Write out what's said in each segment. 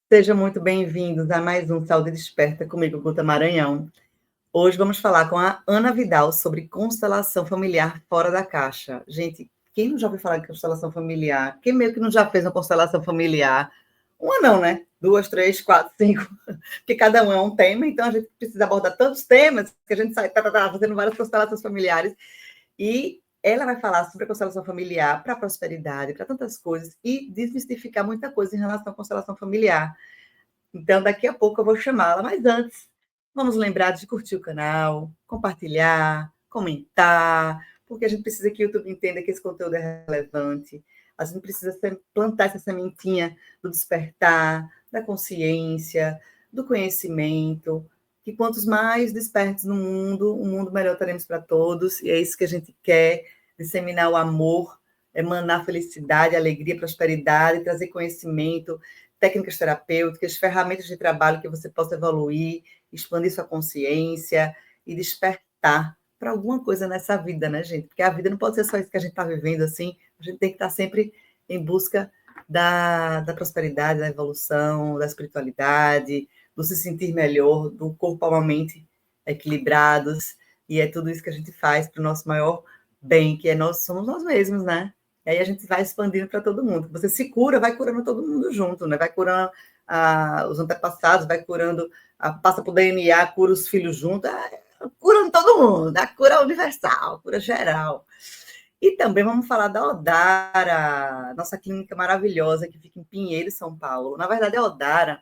Sejam muito bem-vindos a mais um Saúde Desperta comigo, Guta Maranhão. Hoje vamos falar com a Ana Vidal sobre constelação familiar fora da caixa. Gente, quem não já ouviu falar de constelação familiar? Quem meio que não já fez uma constelação familiar? Uma não, né? Duas, três, quatro, cinco. Porque cada um é um tema, então a gente precisa abordar tantos temas que a gente sai fazendo várias constelações familiares. E ela vai falar sobre a constelação familiar para a prosperidade, para tantas coisas, e desmistificar muita coisa em relação à constelação familiar. Então, daqui a pouco eu vou chamá-la, mas antes, vamos lembrar de curtir o canal, compartilhar, comentar, porque a gente precisa que o YouTube entenda que esse conteúdo é relevante. A gente precisa plantar essa sementinha do despertar, da consciência, do conhecimento, que quantos mais despertos no mundo, um mundo melhor teremos para todos, e é isso que a gente quer, disseminar o amor, emanar felicidade, alegria, prosperidade, trazer conhecimento, técnicas terapêuticas, ferramentas de trabalho que você possa evoluir, expandir sua consciência e despertar para alguma coisa nessa vida, né, gente? Porque a vida não pode ser só isso que a gente está vivendo, assim. A gente tem que estar sempre em busca da prosperidade, da evolução, da espiritualidade, do se sentir melhor, do corpo, alma, mente equilibrados. E é tudo isso que a gente faz para o nosso maior bem, que é nós somos nós mesmos, né? E aí a gente vai expandindo para todo mundo. Você se cura, vai curando todo mundo junto, né? Vai curando os antepassados, vai curando, passa por DNA, cura os filhos juntos, curando todo mundo, a cura universal, a cura geral. E também vamos falar da Odara, nossa clínica maravilhosa que fica em Pinheiro, São Paulo. Na verdade, a Odara,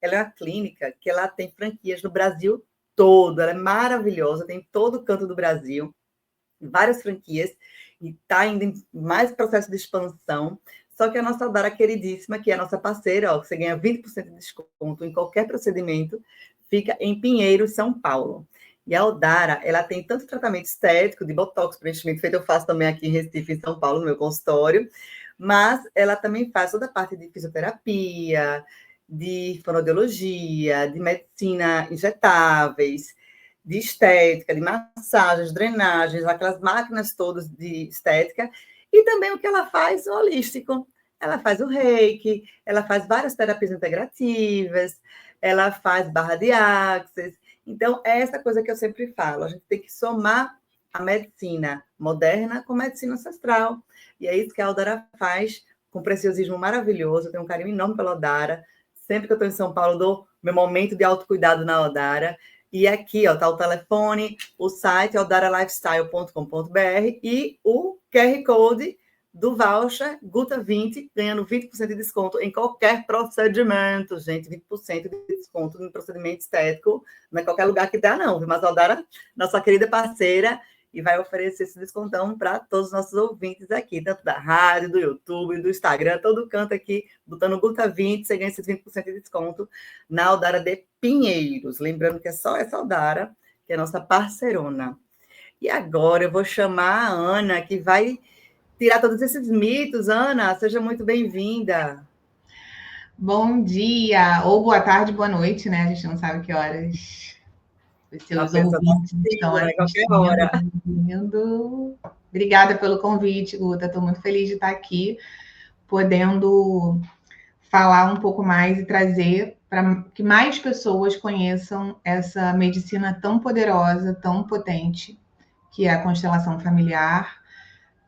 ela é uma clínica que ela tem franquias no Brasil todo, ela é maravilhosa, tem em todo canto do Brasil, várias franquias, e está ainda em mais processo de expansão. Só que a nossa Odara queridíssima, que é a nossa parceira, ó, que você ganha 20% de desconto em qualquer procedimento, fica em Pinheiro, São Paulo. E a Odara, ela tem tanto tratamento estético, de botox, preenchimento, feito eu faço também aqui em Recife, em São Paulo, no meu consultório, mas ela também faz toda a parte de fisioterapia, de fonoaudiologia, de medicina injetáveis, de estética, de massagens, drenagens, aquelas máquinas todas de estética, e também o que ela faz o holístico. Ela faz o reiki, ela faz várias terapias integrativas, ela faz barra de axis. Então, é essa coisa que eu sempre falo, a gente tem que somar a medicina moderna com a medicina ancestral. E é isso que a Odara faz, com preciosismo maravilhoso. Eu tenho um carinho enorme pela Odara. Sempre que eu estou em São Paulo, dou meu momento de autocuidado na Odara. E aqui está o telefone, o site é odaralifestyle.com.br e o QR Code do voucher Guta20, ganhando 20% de desconto em qualquer procedimento, gente, 20% de desconto no procedimento estético, não é qualquer lugar que dá, não, mas a Odara, nossa querida parceira, e vai oferecer esse descontão para todos os nossos ouvintes aqui, tanto da rádio, do YouTube, do Instagram, todo canto aqui, botando Guta20, você ganha esses 20% de desconto na Odara de Pinheiros. Lembrando que é só essa Odara, que é a nossa parceirona. E agora eu vou chamar a Ana, que vai tirar todos esses mitos. Ana, seja muito bem-vinda. Bom dia, ou boa tarde, boa noite, né? A gente não sabe que horas os seus ouvintes estão assistindo. Obrigada pelo convite, Guta. Estou muito feliz de estar aqui, podendo falar um pouco mais e trazer para que mais pessoas conheçam essa medicina tão poderosa, tão potente, que é a constelação familiar.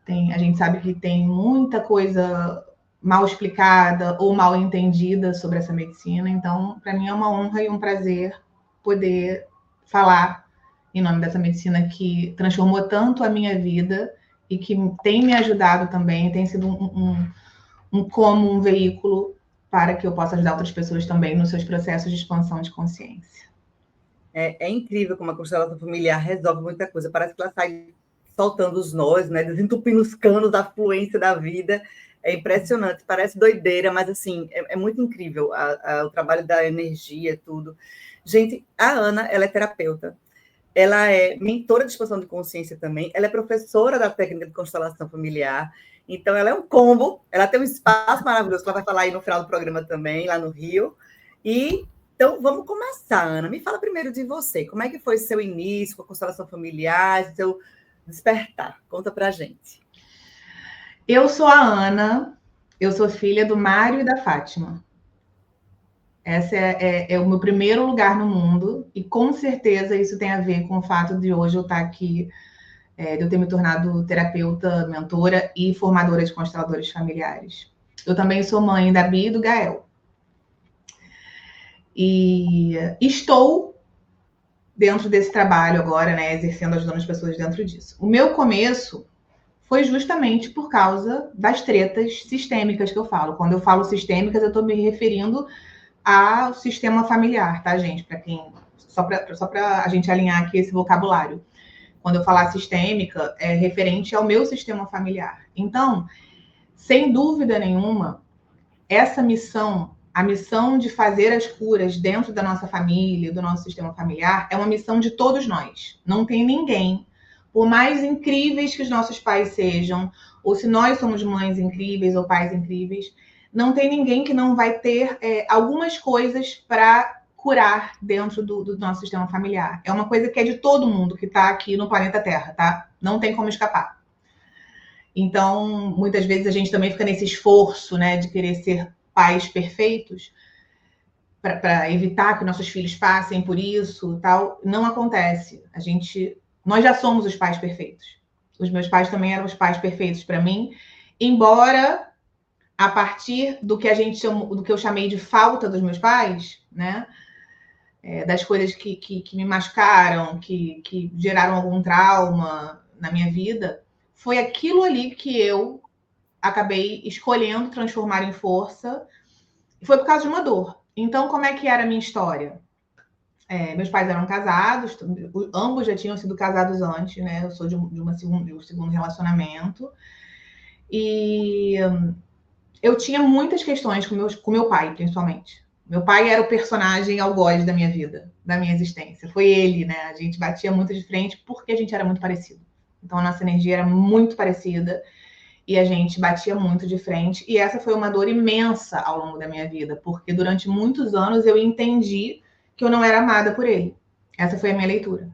A gente sabe que tem muita coisa mal explicada ou mal entendida sobre essa medicina. Então, para mim é uma honra e um prazer poder falar em nome dessa medicina que transformou tanto a minha vida e que tem me ajudado também, tem sido um veículo para que eu possa ajudar outras pessoas também nos seus processos de expansão de consciência. É incrível como a constelação familiar resolve muita coisa. Parece que ela sai soltando os nós, né? Desentupindo os canos da fluência da vida. É impressionante, parece doideira, mas assim, é muito incrível o trabalho da energia, tudo. Gente, a Ana, ela é terapeuta, ela é mentora de expansão de consciência também, ela é professora da técnica de constelação familiar, então ela é um combo, ela tem um espaço maravilhoso, que ela vai falar aí no final do programa também, lá no Rio. E então vamos começar, Ana. Me fala primeiro de você, como é que foi seu início com a constelação familiar, seu despertar? Conta pra gente. Eu sou a Ana, eu sou filha do Mário e da Fátima. Esse é o meu primeiro lugar no mundo, e com certeza isso tem a ver com o fato de hoje eu estar aqui, de eu ter me tornado terapeuta, mentora e formadora de consteladores familiares. Eu também sou mãe da Bia e do Gael. E estou dentro desse trabalho agora, né, exercendo, ajudando as pessoas dentro disso. O meu começo foi justamente por causa das tretas sistêmicas que eu falo. Quando eu falo sistêmicas, eu estou me referindo ao sistema familiar, tá, gente? Para quem só para a gente alinhar aqui esse vocabulário. Quando eu falar sistêmica, é referente ao meu sistema familiar. Então, sem dúvida nenhuma, essa missão, a missão de fazer as curas dentro da nossa família, do nosso sistema familiar, é uma missão de todos nós. Não tem ninguém, por mais incríveis que os nossos pais sejam, ou se nós somos mães incríveis ou pais incríveis, não tem ninguém que não vai ter algumas coisas para curar dentro do nosso sistema familiar. É uma coisa que é de todo mundo que está aqui no planeta Terra, tá? Não tem como escapar. Então, muitas vezes a gente também fica nesse esforço, né, de querer ser pais perfeitos para evitar que nossos filhos passem por isso, tal. Não acontece. Nós já somos os pais perfeitos. Os meus pais também eram os pais perfeitos para mim, embora a partir do que do que eu chamei de falta dos meus pais, né, das coisas que me machucaram, que geraram algum trauma na minha vida, foi aquilo ali que eu acabei escolhendo transformar em força, e foi por causa de uma dor. Então, como é que era a minha história? Meus pais eram casados, ambos já tinham sido casados antes, né? Eu sou de um segundo relacionamento. E eu tinha muitas questões com meu pai, principalmente. Meu pai era o personagem algoz da minha vida, da minha existência. Foi ele, né? A gente batia muito de frente porque a gente era muito parecido. Então, a nossa energia era muito parecida e a gente batia muito de frente. E essa foi uma dor imensa ao longo da minha vida, porque durante muitos anos eu entendi que eu não era amada por ele. Essa foi a minha leitura.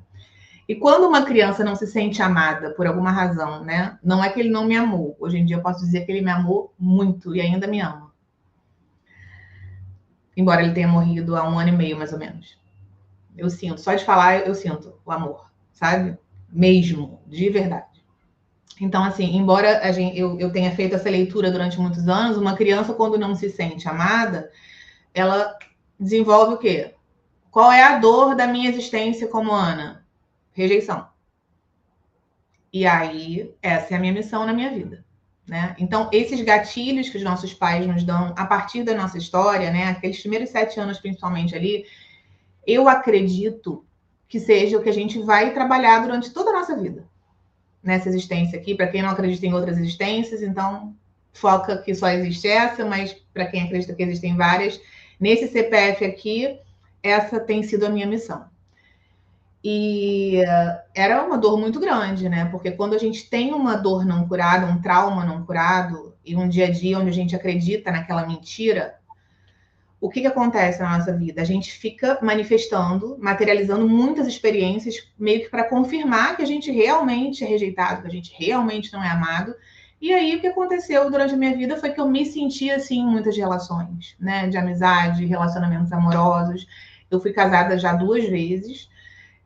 E quando uma criança não se sente amada por alguma razão, né? Não é que ele não me amou. Hoje em dia eu posso dizer que ele me amou muito e ainda me ama. Embora ele tenha morrido há 1 ano e meio, mais ou menos. Eu sinto, só de falar, eu sinto o amor, sabe? Mesmo, de verdade. Então, assim, embora eu tenha feito essa leitura durante muitos anos, uma criança, quando não se sente amada, ela desenvolve o quê? Qual é a dor da minha existência como Ana? Rejeição. E aí, essa é a minha missão na minha vida, né? Então, esses gatilhos que os nossos pais nos dão a partir da nossa história, né? Aqueles primeiros 7 anos, principalmente ali, eu acredito que seja o que a gente vai trabalhar durante toda a nossa vida. Nessa existência aqui, para quem não acredita em outras existências, então foca que só existe essa, mas para quem acredita que existem várias, nesse CPF aqui, essa tem sido a minha missão. E era uma dor muito grande, né? Porque quando a gente tem uma dor não curada, um trauma não curado, e um dia a dia onde a gente acredita naquela mentira, o que acontece na nossa vida? A gente fica manifestando, materializando muitas experiências, meio que para confirmar que a gente realmente é rejeitado, que a gente realmente não é amado. E aí, o que aconteceu durante a minha vida foi que eu me senti assim em muitas relações, né? De amizade, relacionamentos amorosos. Eu fui casada já 2 vezes.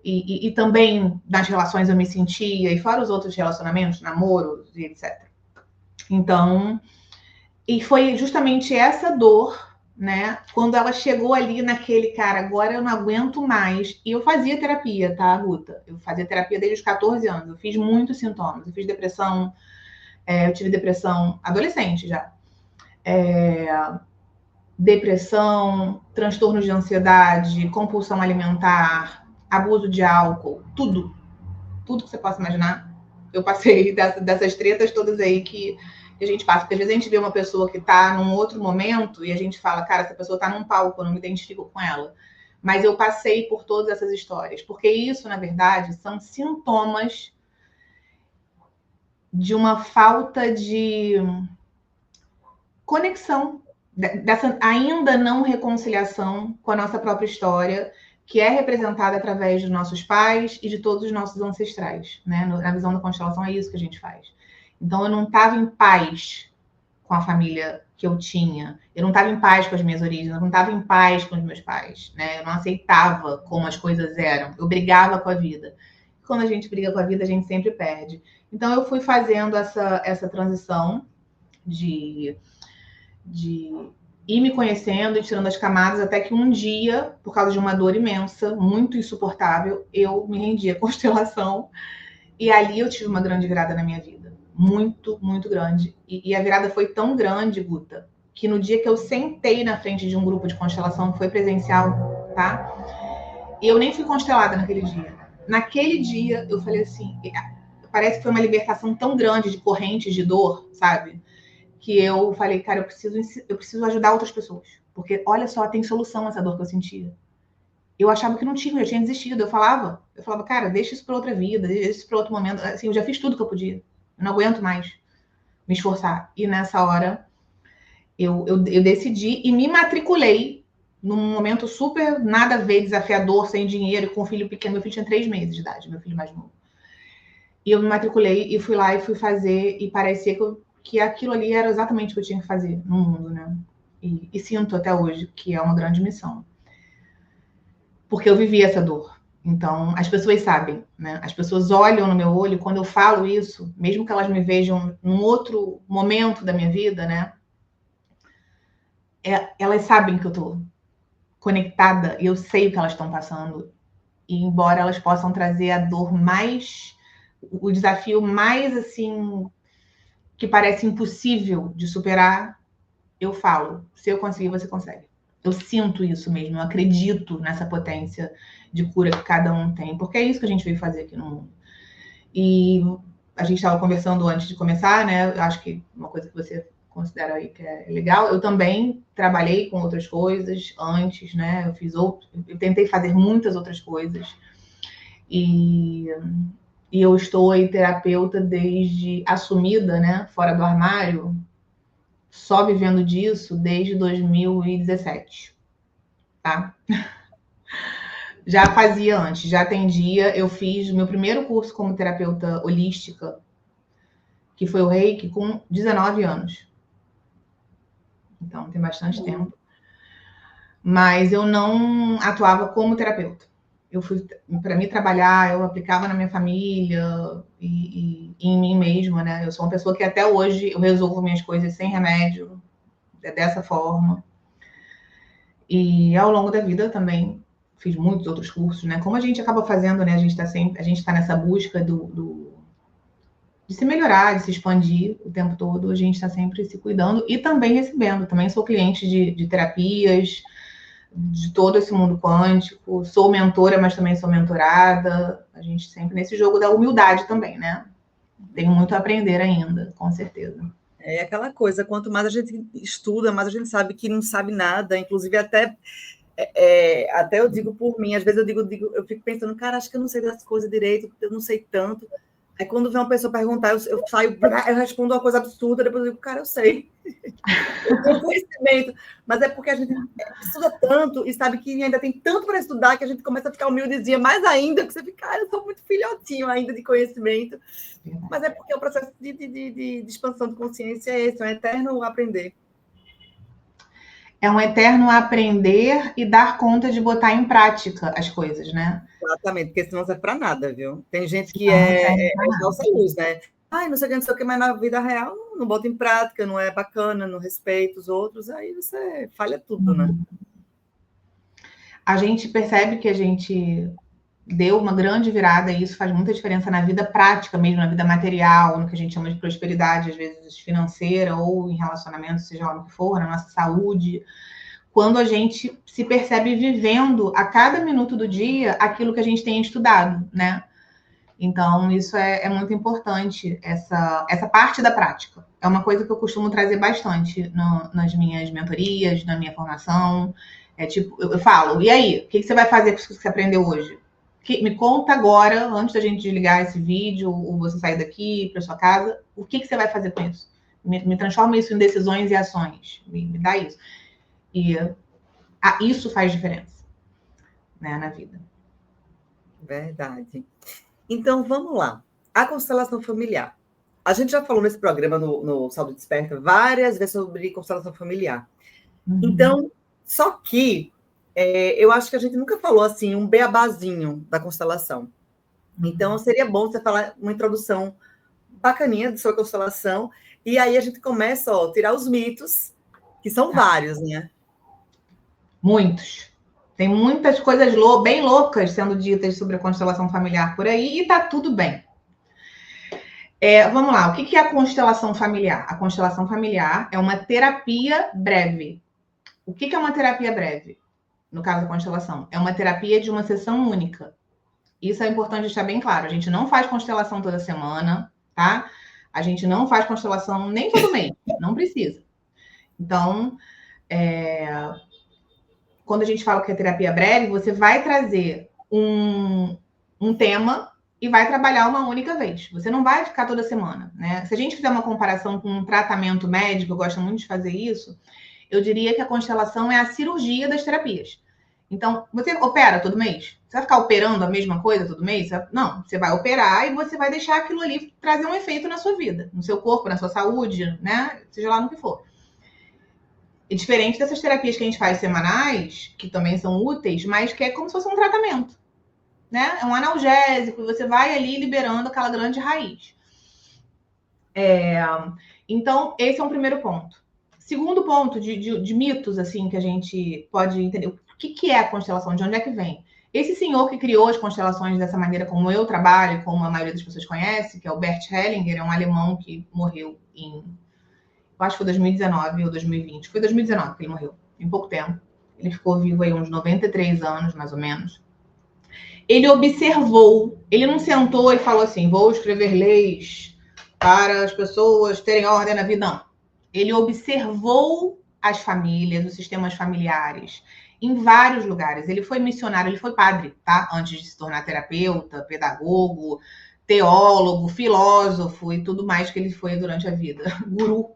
E também nas relações eu me sentia, e fora os outros relacionamentos, namoros e etc. Então, e foi justamente essa dor, né? Quando ela chegou ali naquele cara, agora eu não aguento mais. E eu fazia terapia, tá, Guta? Eu fazia terapia desde os 14 anos. Eu fiz muitos sintomas. Eu fiz depressão, eu tive depressão adolescente já. Depressão, transtornos de ansiedade, compulsão alimentar, abuso de álcool, tudo. Tudo que você possa imaginar. Eu passei dessas tretas todas aí que a gente passa. Porque às vezes a gente vê uma pessoa que está num outro momento e a gente fala, cara, essa pessoa está num palco, eu não me identifico com ela. Mas eu passei por todas essas histórias. Porque isso, na verdade, são sintomas de uma falta de conexão, dessa ainda não reconciliação com a nossa própria história, que é representada através dos nossos pais e de todos os nossos ancestrais, né? Na visão da constelação é isso que a gente faz. Então eu não estava em paz com a família que eu tinha. Eu não estava em paz com as minhas origens, eu não estava em paz com os meus pais, né? Eu não aceitava como as coisas eram. Eu brigava com a vida. Quando a gente briga com a vida, a gente sempre perde. Então, eu fui fazendo essa transição de ir me conhecendo e tirando as camadas, até que um dia, por causa de uma dor imensa, muito insuportável, eu me rendi à constelação. E ali eu tive uma grande virada na minha vida. Muito, muito grande. E a virada foi tão grande, Guta, que no dia que eu sentei na frente de um grupo de constelação, foi presencial, tá? E eu nem fui constelada naquele dia. Naquele dia, eu falei assim, parece que foi uma libertação tão grande de correntes de dor, sabe? Que eu falei, cara, eu preciso ajudar outras pessoas. Porque, olha só, tem solução essa dor que eu sentia. Eu achava que não tinha, eu tinha desistido. Eu falava, cara, deixa isso para outra vida, deixa isso para outro momento. Assim, eu já fiz tudo que eu podia. Eu não aguento mais me esforçar. E nessa hora, eu decidi e me matriculei num momento super nada a ver, desafiador, sem dinheiro, com um filho pequeno. Meu filho tinha 3 meses de idade, meu filho mais novo. E eu me matriculei e fui lá e fui fazer, e parecia que aquilo ali era exatamente o que eu tinha que fazer no mundo, né? E sinto até hoje que é uma grande missão. Porque eu vivi essa dor. Então, as pessoas sabem, né? As pessoas olham no meu olho quando eu falo isso, mesmo que elas me vejam num outro momento da minha vida, né? Elas sabem que eu tô conectada e eu sei o que elas estão passando. E embora elas possam trazer a dor mais, o desafio mais assim, que parece impossível de superar, eu falo, se eu conseguir, você consegue. Eu sinto isso mesmo, eu acredito nessa potência de cura que cada um tem, porque é isso que a gente veio fazer aqui no mundo. E a gente estava conversando antes de começar, né? Eu acho que uma coisa que você considera aí que é legal, eu também trabalhei com outras coisas antes, né? Eu tentei fazer muitas outras coisas. E eu estou aí terapeuta desde assumida, né? Fora do armário, só vivendo disso desde 2017, tá? Já fazia antes, já atendia. Eu fiz meu primeiro curso como terapeuta holística, que foi o Reiki, com 19 anos. Então, tem bastante tempo. Mas eu não atuava como terapeuta. Eu fui, para mim trabalhar, eu aplicava na minha família e em mim mesma, né? Eu sou uma pessoa que até hoje eu resolvo minhas coisas sem remédio, dessa forma. E ao longo da vida também fiz muitos outros cursos, né? Como a gente acaba fazendo, né? A gente tá nessa busca de se melhorar, de se expandir o tempo todo. A gente está sempre se cuidando e também recebendo. Também sou cliente de terapias, de todo esse mundo quântico. Sou mentora, mas também sou mentorada. A gente sempre nesse jogo da humildade também, né? Tenho muito a aprender ainda, com certeza. É aquela coisa, quanto mais a gente estuda, mais a gente sabe que não sabe nada, inclusive até eu digo por mim, às vezes eu fico pensando, cara, acho que eu não sei das coisas direito, eu não sei tanto. Aí quando vem uma pessoa perguntar, eu saio, eu respondo uma coisa absurda, depois eu digo, cara, eu sei. Eu tenho conhecimento, mas é porque a gente estuda tanto e sabe que ainda tem tanto para estudar que a gente começa a ficar humildezinha mais ainda, que você fica, cara, eu sou muito filhotinho ainda de conhecimento. Mas é porque o processo de expansão de consciência é esse, é um eterno aprender. É um eterno aprender e dar conta de botar em prática as coisas, né? Exatamente, porque senão não serve para nada, viu? Tem gente que é falsa luz, né? Ai, não sei o que, mas na vida real não bota em prática, não é bacana, não respeita os outros, aí você falha tudo, né? A gente percebe que a gente deu uma grande virada e isso faz muita diferença na vida prática mesmo, na vida material, no que a gente chama de prosperidade, às vezes financeira ou em relacionamento, seja lá no que for, na nossa saúde. Quando a gente se percebe vivendo a cada minuto do dia aquilo que a gente tem estudado, né? Então, isso é muito importante, essa parte da prática. É uma coisa que eu costumo trazer bastante nas minhas mentorias, na minha formação. É tipo, eu falo, e aí, o que você vai fazer com isso que você aprendeu hoje? Me conta agora, antes da gente desligar esse vídeo, ou você sair daqui para sua casa, o que você vai fazer com isso? Me transforma isso em decisões e ações. Me dá isso. E isso faz diferença, né, na vida. Verdade. Então, vamos lá. A constelação familiar. A gente já falou nesse programa, no Saúde Desperta, várias vezes sobre constelação familiar. Então, só que eu acho que a gente nunca falou assim, um beabazinho da constelação. Então, seria bom você falar uma introdução bacaninha de sua constelação, e aí a gente começa a tirar os mitos, que são vários, né? Muitos. Tem muitas coisas bem loucas sendo ditas sobre a constelação familiar por aí, e tá tudo bem. Vamos lá, o que é a constelação familiar? A constelação familiar é uma terapia breve. O que é uma terapia breve? No caso da constelação, é uma terapia de uma sessão única. Isso é importante deixar bem claro. A gente não faz constelação toda semana, tá? A gente não faz constelação nem todo mês. Não precisa. Então, quando a gente fala que é terapia breve, você vai trazer um tema e vai trabalhar uma única vez. Você não vai ficar toda semana, né? Se a gente fizer uma comparação com um tratamento médico, eu gosto muito de fazer isso, eu diria que a constelação é a cirurgia das terapias. Então, você opera todo mês? Você vai ficar operando a mesma coisa todo mês? Não, você vai operar e você vai deixar aquilo ali trazer um efeito na sua vida, no seu corpo, na sua saúde, né? Seja lá no que for. E diferente dessas terapias que a gente faz semanais, que também são úteis, mas que é como se fosse um tratamento, né? É um analgésico, você vai ali liberando aquela grande raiz. Então, esse é um primeiro ponto. Segundo ponto de mitos, assim, que a gente pode entender. O que é a constelação? De onde é que vem? Esse senhor que criou as constelações dessa maneira como eu trabalho, como a maioria das pessoas conhece, que é o Bert Hellinger, é um alemão que morreu eu acho que foi 2019 ou 2020. Foi 2019 que ele morreu, em pouco tempo. Ele ficou vivo aí uns 93 anos, mais ou menos. Ele observou, ele não sentou e falou assim, vou escrever leis para as pessoas terem ordem na vida, não. Ele observou as famílias, os sistemas familiares, em vários lugares. Ele foi missionário, ele foi padre, tá? Antes de se tornar terapeuta, pedagogo, teólogo, filósofo e tudo mais que ele foi durante a vida. Guru.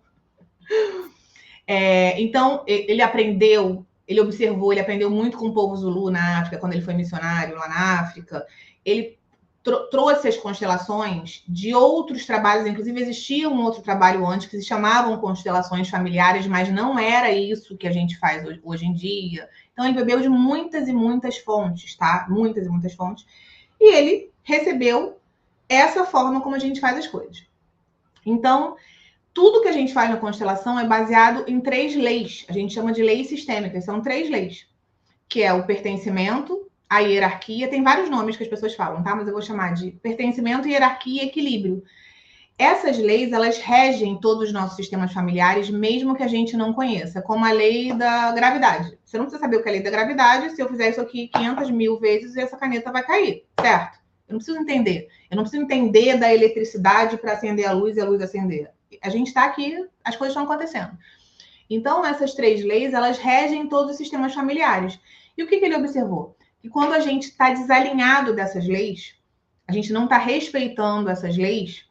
Então, ele aprendeu, ele observou, ele aprendeu muito com o povo Zulu na África, quando ele foi missionário lá na África. Ele trouxe as constelações de outros trabalhos, inclusive existia um outro trabalho antes que se chamavam constelações familiares, mas não era isso que a gente faz hoje em dia. Então ele bebeu de muitas e muitas fontes, tá? Muitas e muitas fontes. E ele recebeu essa forma como a gente faz as coisas. Então, tudo que a gente faz na constelação é baseado em 3 leis. A gente chama de leis sistêmicas. São 3 leis, que é o pertencimento, a hierarquia, tem vários nomes que as pessoas falam, tá? Mas eu vou chamar de pertencimento, hierarquia e equilíbrio. Essas leis, elas regem todos os nossos sistemas familiares, mesmo que a gente não conheça, como a lei da gravidade. Você não precisa saber o que é a lei da gravidade, se eu fizer isso aqui 500 mil vezes, essa caneta vai cair, certo? Eu não preciso entender. Eu não preciso entender da eletricidade para acender a luz e a luz acender. A gente está aqui, as coisas estão acontecendo. Então, essas 3 leis, elas regem todos os sistemas familiares. E o que ele observou? Que quando a gente está desalinhado dessas leis, a gente não está respeitando essas leis,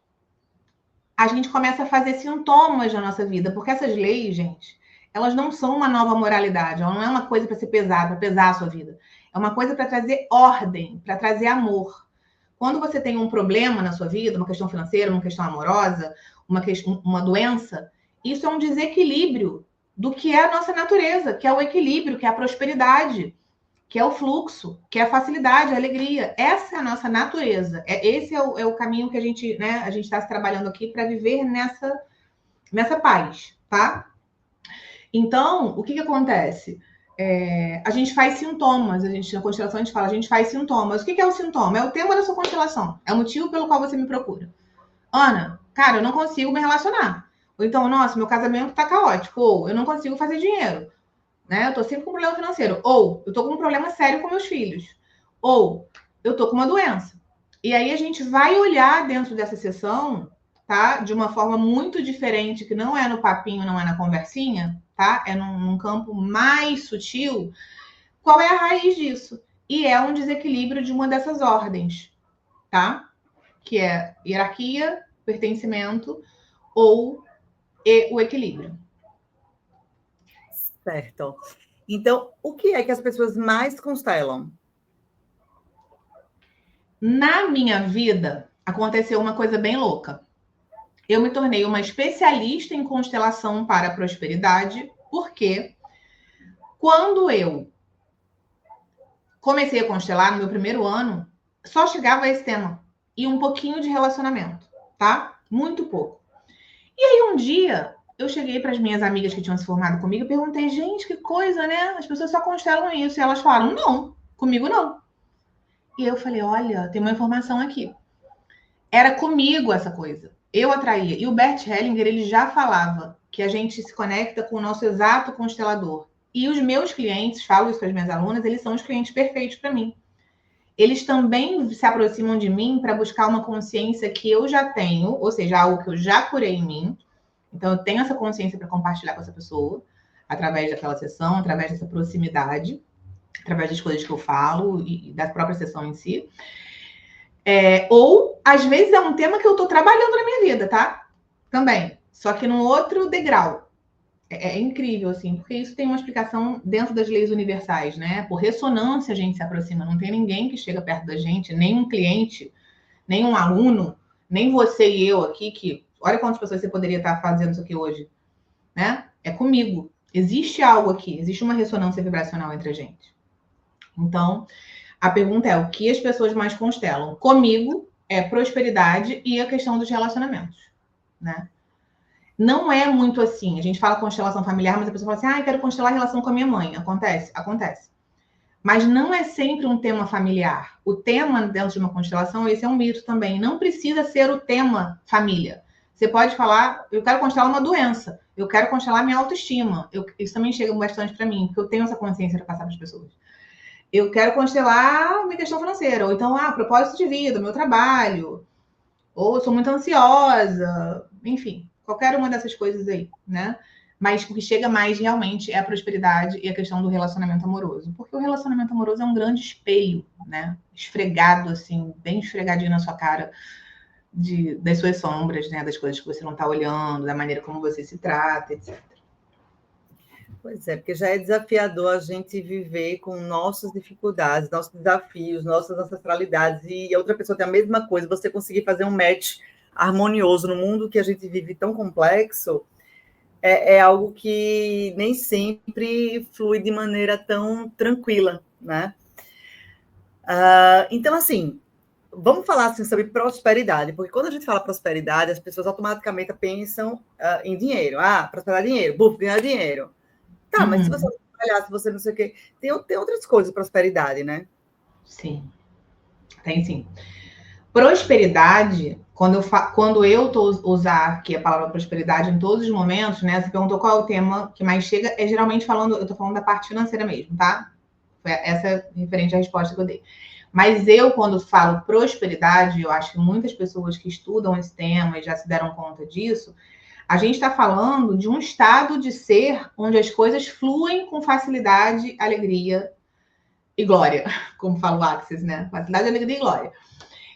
a gente começa a fazer sintomas na nossa vida. Porque essas leis, gente, elas não são uma nova moralidade. Ela não é uma coisa para ser pesada, para pesar a sua vida. É uma coisa para trazer ordem, para trazer amor. Quando você tem um problema na sua vida, uma questão financeira, uma questão amorosa, uma doença, isso é um desequilíbrio do que é a nossa natureza, que é o equilíbrio, que é a prosperidade, que é o fluxo, que é a facilidade, a alegria. Essa é a nossa natureza. Esse é o caminho que a gente está se trabalhando aqui para viver nessa paz, tá? Então, o que acontece? A gente faz sintomas, na constelação a gente fala, a gente faz sintomas. O que é o sintoma? É o tema da sua constelação, é o motivo pelo qual você me procura. Ana, cara, eu não consigo me relacionar. Ou então, nossa, meu casamento tá caótico. Ou eu não consigo fazer dinheiro. Né? Eu tô sempre com um problema financeiro. Ou eu tô com um problema sério com meus filhos. Ou eu tô com uma doença. E aí a gente vai olhar dentro dessa sessão, tá? De uma forma muito diferente, que não é no papinho, não é na conversinha, tá? É num campo mais sutil. Qual é a raiz disso? E é um desequilíbrio de uma dessas ordens, tá? Que é hierarquia, pertencimento ou o equilíbrio. Certo. Então, o que é que as pessoas mais constelam? Na minha vida, aconteceu uma coisa bem louca. eu me tornei uma especialista em constelação para a prosperidade, porque quando eu comecei a constelar no meu primeiro ano, só chegava a esse tema e um pouquinho de relacionamento, tá? Muito pouco. E aí um dia eu cheguei para as minhas amigas que tinham se formado comigo e perguntei, gente, que coisa, né? As pessoas só constelam isso. E elas falaram, não, comigo não. E eu falei, olha, tem uma informação aqui. Era comigo essa coisa. Eu atraía. E o Bert Hellinger, ele já falava que a gente se conecta com o nosso exato constelador. E os meus clientes, falo isso para as minhas alunas, eles são os clientes perfeitos para mim. Eles também se aproximam de mim para buscar uma consciência que eu já tenho, ou seja, algo que eu já curei em mim. Então, eu tenho essa consciência para compartilhar com essa pessoa, através daquela sessão, através dessa proximidade, através das coisas que eu falo e da própria sessão em si. Ou, às vezes, é um tema que eu estou trabalhando na minha vida, tá? Também. Só que num outro degrau. É incrível, assim, porque isso tem uma explicação dentro das leis universais, né? Por ressonância a gente se aproxima. Não tem ninguém que chega perto da gente, nem um cliente, nem um aluno, nem você e eu aqui, que olha quantas pessoas você poderia estar fazendo isso aqui hoje, né? É comigo. Existe algo aqui, existe uma ressonância vibracional entre a gente. Então, a pergunta é, o que as pessoas mais constelam? Comigo é prosperidade e a questão dos relacionamentos, né? Não é muito assim. A gente fala constelação familiar, mas a pessoa fala assim, eu quero constelar a relação com a minha mãe. Acontece? Acontece. Mas não é sempre um tema familiar. O tema dentro de uma constelação, esse é um mito também. Não precisa ser o tema família. Você pode falar, eu quero constelar uma doença. Eu quero constelar minha autoestima. Isso também chega bastante para mim, porque eu tenho essa consciência para passar para as pessoas. Eu quero constelar minha questão financeira. Ou então, propósito de vida, meu trabalho. Ou eu sou muito ansiosa. Enfim, qualquer uma dessas coisas aí, né? Mas o que chega mais realmente é a prosperidade e a questão do relacionamento amoroso. Porque o relacionamento amoroso é um grande espelho, né? Esfregado, assim, bem esfregadinho na sua cara das suas sombras, né? Das coisas que você não está olhando, da maneira como você se trata, etc. Pois é, porque já é desafiador a gente viver com nossas dificuldades, nossos desafios, nossas ancestralidades, e a outra pessoa tem a mesma coisa, você conseguir fazer um match harmonioso no mundo que a gente vive tão complexo, é algo que nem sempre flui de maneira tão tranquila, né? Então, assim, vamos falar assim, sobre prosperidade, porque quando a gente fala prosperidade, as pessoas automaticamente pensam em dinheiro. Prosperidade é dinheiro, buf, ganhar dinheiro. Tá, mas se você não trabalhar, se você não sei o quê, tem outras coisas, prosperidade, né? Sim, tem sim. Prosperidade, quando eu usar aqui a palavra prosperidade em todos os momentos, né? Você perguntou qual é o tema que mais chega, é geralmente eu tô falando da parte financeira mesmo, tá? Foi essa referente à resposta que eu dei. Mas quando falo prosperidade, eu acho que muitas pessoas que estudam esse tema e já se deram conta disso, a gente está falando de um estado de ser onde as coisas fluem com facilidade, alegria e glória, como fala o Axis, né? Facilidade, alegria e glória.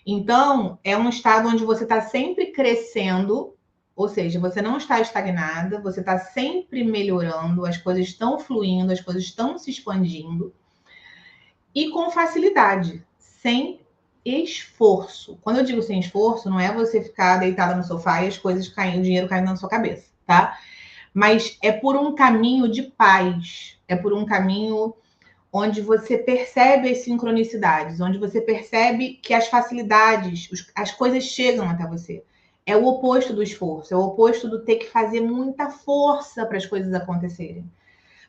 Então, é um estado onde você está sempre crescendo, ou seja, você não está estagnada, você está sempre melhorando, as coisas estão fluindo, as coisas estão se expandindo e com facilidade, sem esforço. Quando eu digo sem esforço, não é você ficar deitada no sofá e as coisas caindo, o dinheiro caindo na sua cabeça, tá? Mas é por um caminho de paz, é por um caminho onde você percebe as sincronicidades, onde você percebe que as facilidades, as coisas chegam até você. É o oposto do esforço, é o oposto do ter que fazer muita força para as coisas acontecerem.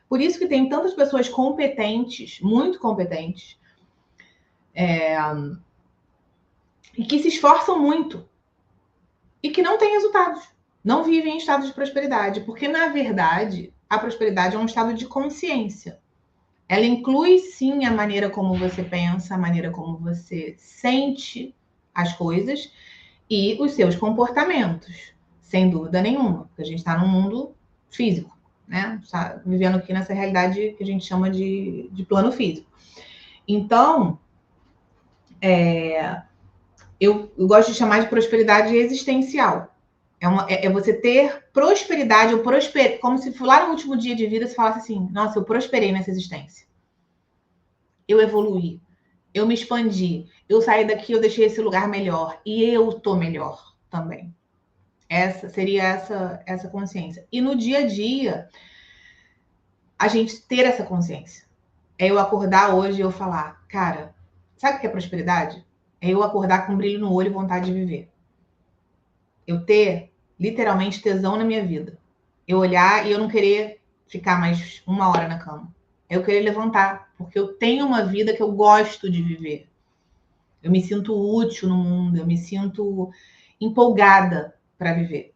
Por isso que tem tantas pessoas competentes, muito competentes, e que se esforçam muito e que não têm resultados, não vivem em estado de prosperidade, porque na verdade a prosperidade é um estado de consciência. Ela inclui, sim, a maneira como você pensa, a maneira como você sente as coisas e os seus comportamentos, sem dúvida nenhuma, porque a gente está num mundo físico, né? Está vivendo aqui nessa realidade que a gente chama de plano físico. Então, eu gosto de chamar de prosperidade existencial. É você ter prosperidade, como se lá no último dia de vida você falasse assim, nossa, eu prosperei nessa existência. Eu evoluí, eu me expandi, eu saí daqui, eu deixei esse lugar melhor e eu tô melhor também. Essa consciência. E no dia a dia, a gente ter essa consciência. É eu acordar hoje e eu falar, cara, sabe o que é prosperidade? É eu acordar com um brilho no olho e vontade de viver. Eu ter, literalmente, tesão na minha vida. Eu olhar e eu não querer ficar mais 1 hora na cama. Eu querer levantar, porque eu tenho uma vida que eu gosto de viver. Eu me sinto útil no mundo, eu me sinto empolgada para viver.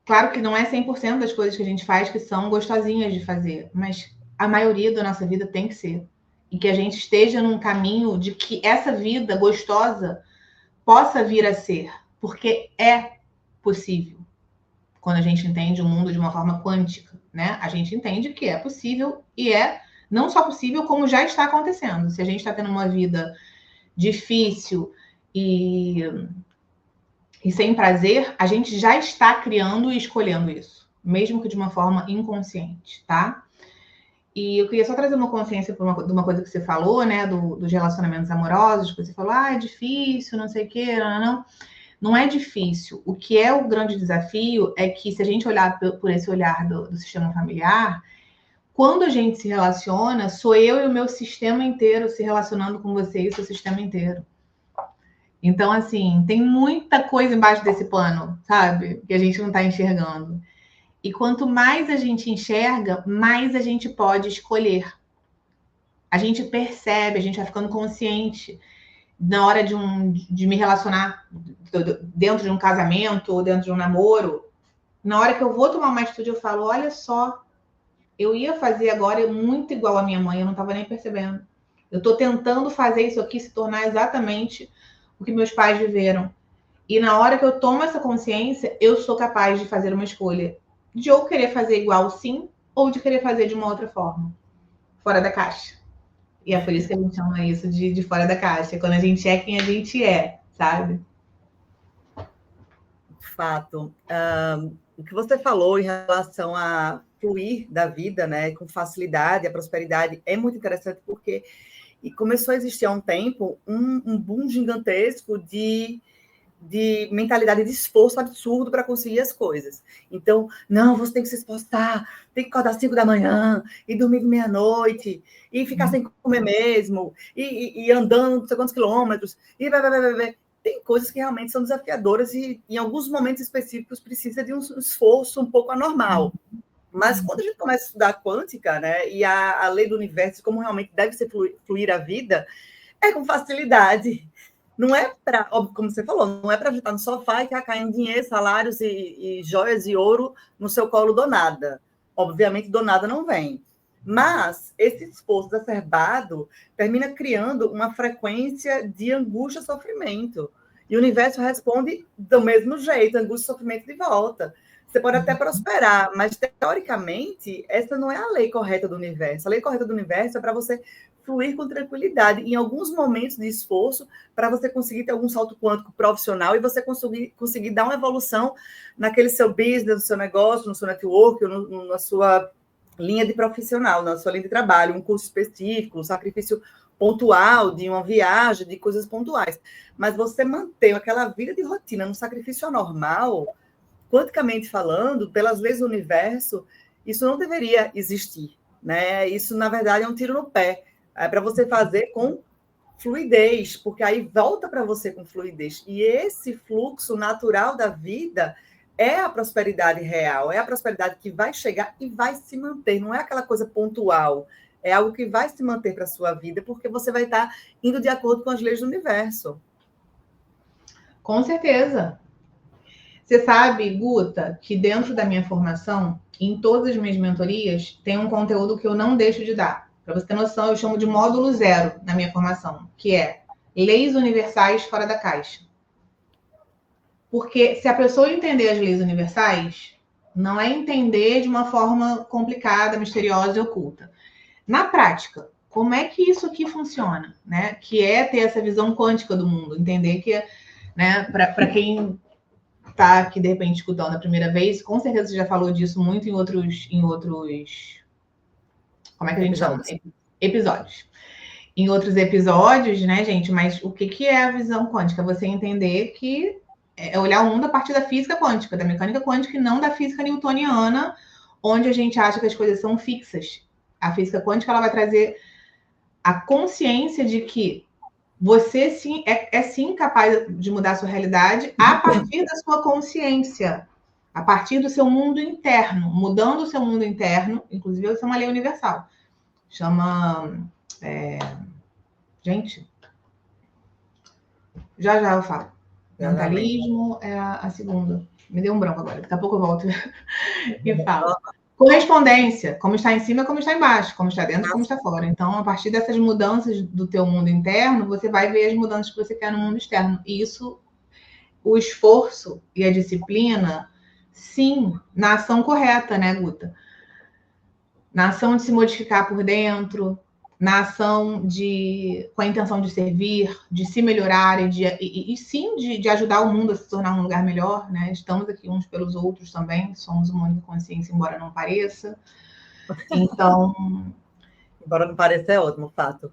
Claro que não é 100% das coisas que a gente faz que são gostosinhas de fazer, mas a maioria da nossa vida tem que ser. E que a gente esteja num caminho de que essa vida gostosa possa vir a ser, porque é possível. Quando a gente entende o mundo de uma forma quântica, né? A gente entende que é possível e é não só possível, como já está acontecendo. Se a gente está tendo uma vida difícil e sem prazer, a gente já está criando e escolhendo isso, mesmo que de uma forma inconsciente, tá? E eu queria só trazer uma consciência de uma coisa que você falou, né, dos relacionamentos amorosos, que você falou, é difícil, não sei o quê, não. Não é difícil. O que é o grande desafio é que, se a gente olhar por esse olhar do sistema familiar, quando a gente se relaciona, sou eu e o meu sistema inteiro se relacionando com você e o seu sistema inteiro. Então, assim, tem muita coisa embaixo desse pano, sabe? Que a gente não está enxergando. E quanto mais a gente enxerga, mais a gente pode escolher. A gente percebe, a gente vai ficando consciente na hora de me relacionar dentro de um casamento ou dentro de um namoro. Na hora que eu vou tomar uma atitude, eu falo, olha só, eu ia fazer agora muito igual a minha mãe, eu não estava nem percebendo. Eu estou tentando fazer isso aqui se tornar exatamente o que meus pais viveram. E na hora que eu tomo essa consciência, eu sou capaz de fazer uma escolha de ou querer fazer igual, sim, ou de querer fazer de uma outra forma, fora da caixa. E é por isso que a gente chama isso de fora da caixa, quando a gente é quem a gente é, sabe? Fato. O que você falou em relação a fluir da vida, né, com facilidade, a prosperidade, é muito interessante porque começou a existir há um tempo um boom gigantesco de mentalidade de esforço absurdo para conseguir as coisas. Então, não, você tem que se esforçar, tem que acordar às 5 da manhã, e dormir meia-noite, e ficar sem comer mesmo, e andando não sei quantos quilômetros, e tem coisas que realmente são desafiadoras e, em alguns momentos específicos, precisa de um esforço um pouco anormal. Mas quando a gente começa a estudar quântica, né, e a lei do universo, como realmente deve ser fluir a vida, é com facilidade. Não é para, como você falou, não é para estar no sofá e ficar caindo dinheiro, salários e joias e ouro no seu colo do nada. Obviamente, do nada não vem. Mas esse esforço exacerbado termina criando uma frequência de angústia e sofrimento. E o universo responde do mesmo jeito, angústia e sofrimento de volta. Você pode até prosperar, mas, teoricamente, essa não é a lei correta do universo. A lei correta do universo é para você fluir com tranquilidade em alguns momentos de esforço para você conseguir ter algum salto quântico profissional e você conseguir dar uma evolução naquele seu business, no seu negócio, no seu network, na sua linha de profissional, na sua linha de trabalho, um curso específico, um sacrifício pontual de uma viagem, de coisas pontuais. Mas você manter aquela vida de rotina no sacrifício anormal, quanticamente falando, pelas leis do universo, isso não deveria existir, né? Isso, na verdade, é um tiro no pé. É para você fazer com fluidez, porque aí volta para você com fluidez. E esse fluxo natural da vida é a prosperidade real, é a prosperidade que vai chegar e vai se manter, não é aquela coisa pontual, é algo que vai se manter para a sua vida, porque você vai estar indo de acordo com as leis do universo. Com certeza. Você sabe, Guta, que dentro da minha formação, em todas as minhas mentorias, tem um conteúdo que eu não deixo de dar. Para você ter noção, eu chamo de módulo 0 na minha formação, que é leis universais fora da caixa. Porque se a pessoa entender as leis universais, não é entender de uma forma complicada, misteriosa e oculta. Na prática, como é que isso aqui funciona? Né? Que é ter essa visão quântica do mundo, entender que, né, para quem está aqui, de repente, escutando a primeira vez, com certeza você já falou disso muito em outros como é que a gente chama? Episódios. Em outros episódios, né, gente? Mas o que é a visão quântica? Você entender que é olhar o mundo a partir da física quântica, da mecânica quântica, e não da física newtoniana, onde a gente acha que as coisas são fixas. A física quântica ela vai trazer a consciência de que você sim é sim capaz de mudar a sua realidade a partir da sua consciência, a partir do seu mundo interno, mudando o seu mundo interno, inclusive isso é uma lei universal. Chama. Gente, já eu falo. Mentalismo é a segunda. Me deu um branco agora, daqui a pouco eu volto e falo. Correspondência, como está em cima, como está embaixo, como está dentro, como está fora. Então, a partir dessas mudanças do teu mundo interno, você vai ver as mudanças que você quer no mundo externo. E isso, o esforço e a disciplina, sim, na ação correta, né, Guta? Na ação de se modificar por dentro, na ação com a intenção de servir, de se melhorar e sim de ajudar o mundo a se tornar um lugar melhor, né? Estamos aqui uns pelos outros também, somos uma única consciência, embora não pareça. Então... Embora não pareça, é ótimo, fato.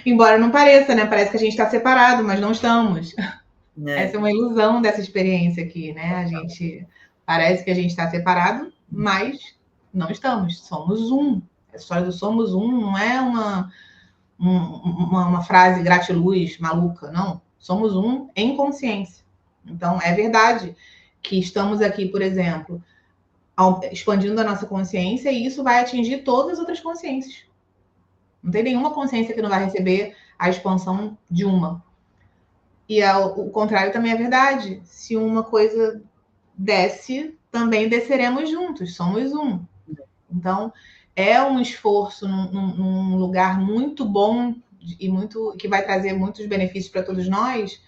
Embora não pareça, né? Parece que a gente está separado, mas não estamos. Essa é uma ilusão dessa experiência aqui, né? A gente parece que a gente está separado, mas não estamos. Somos um. A história do somos um não é uma frase gratiluz maluca, não. Somos um em consciência. Então, é verdade que estamos aqui, por exemplo, expandindo a nossa consciência e isso vai atingir todas as outras consciências. Não tem nenhuma consciência que não vai receber a expansão de uma. E o contrário também é verdade. Se uma coisa desce, também desceremos juntos. Somos um. Então, é um esforço num lugar muito bom e que vai trazer muitos benefícios para todos nós,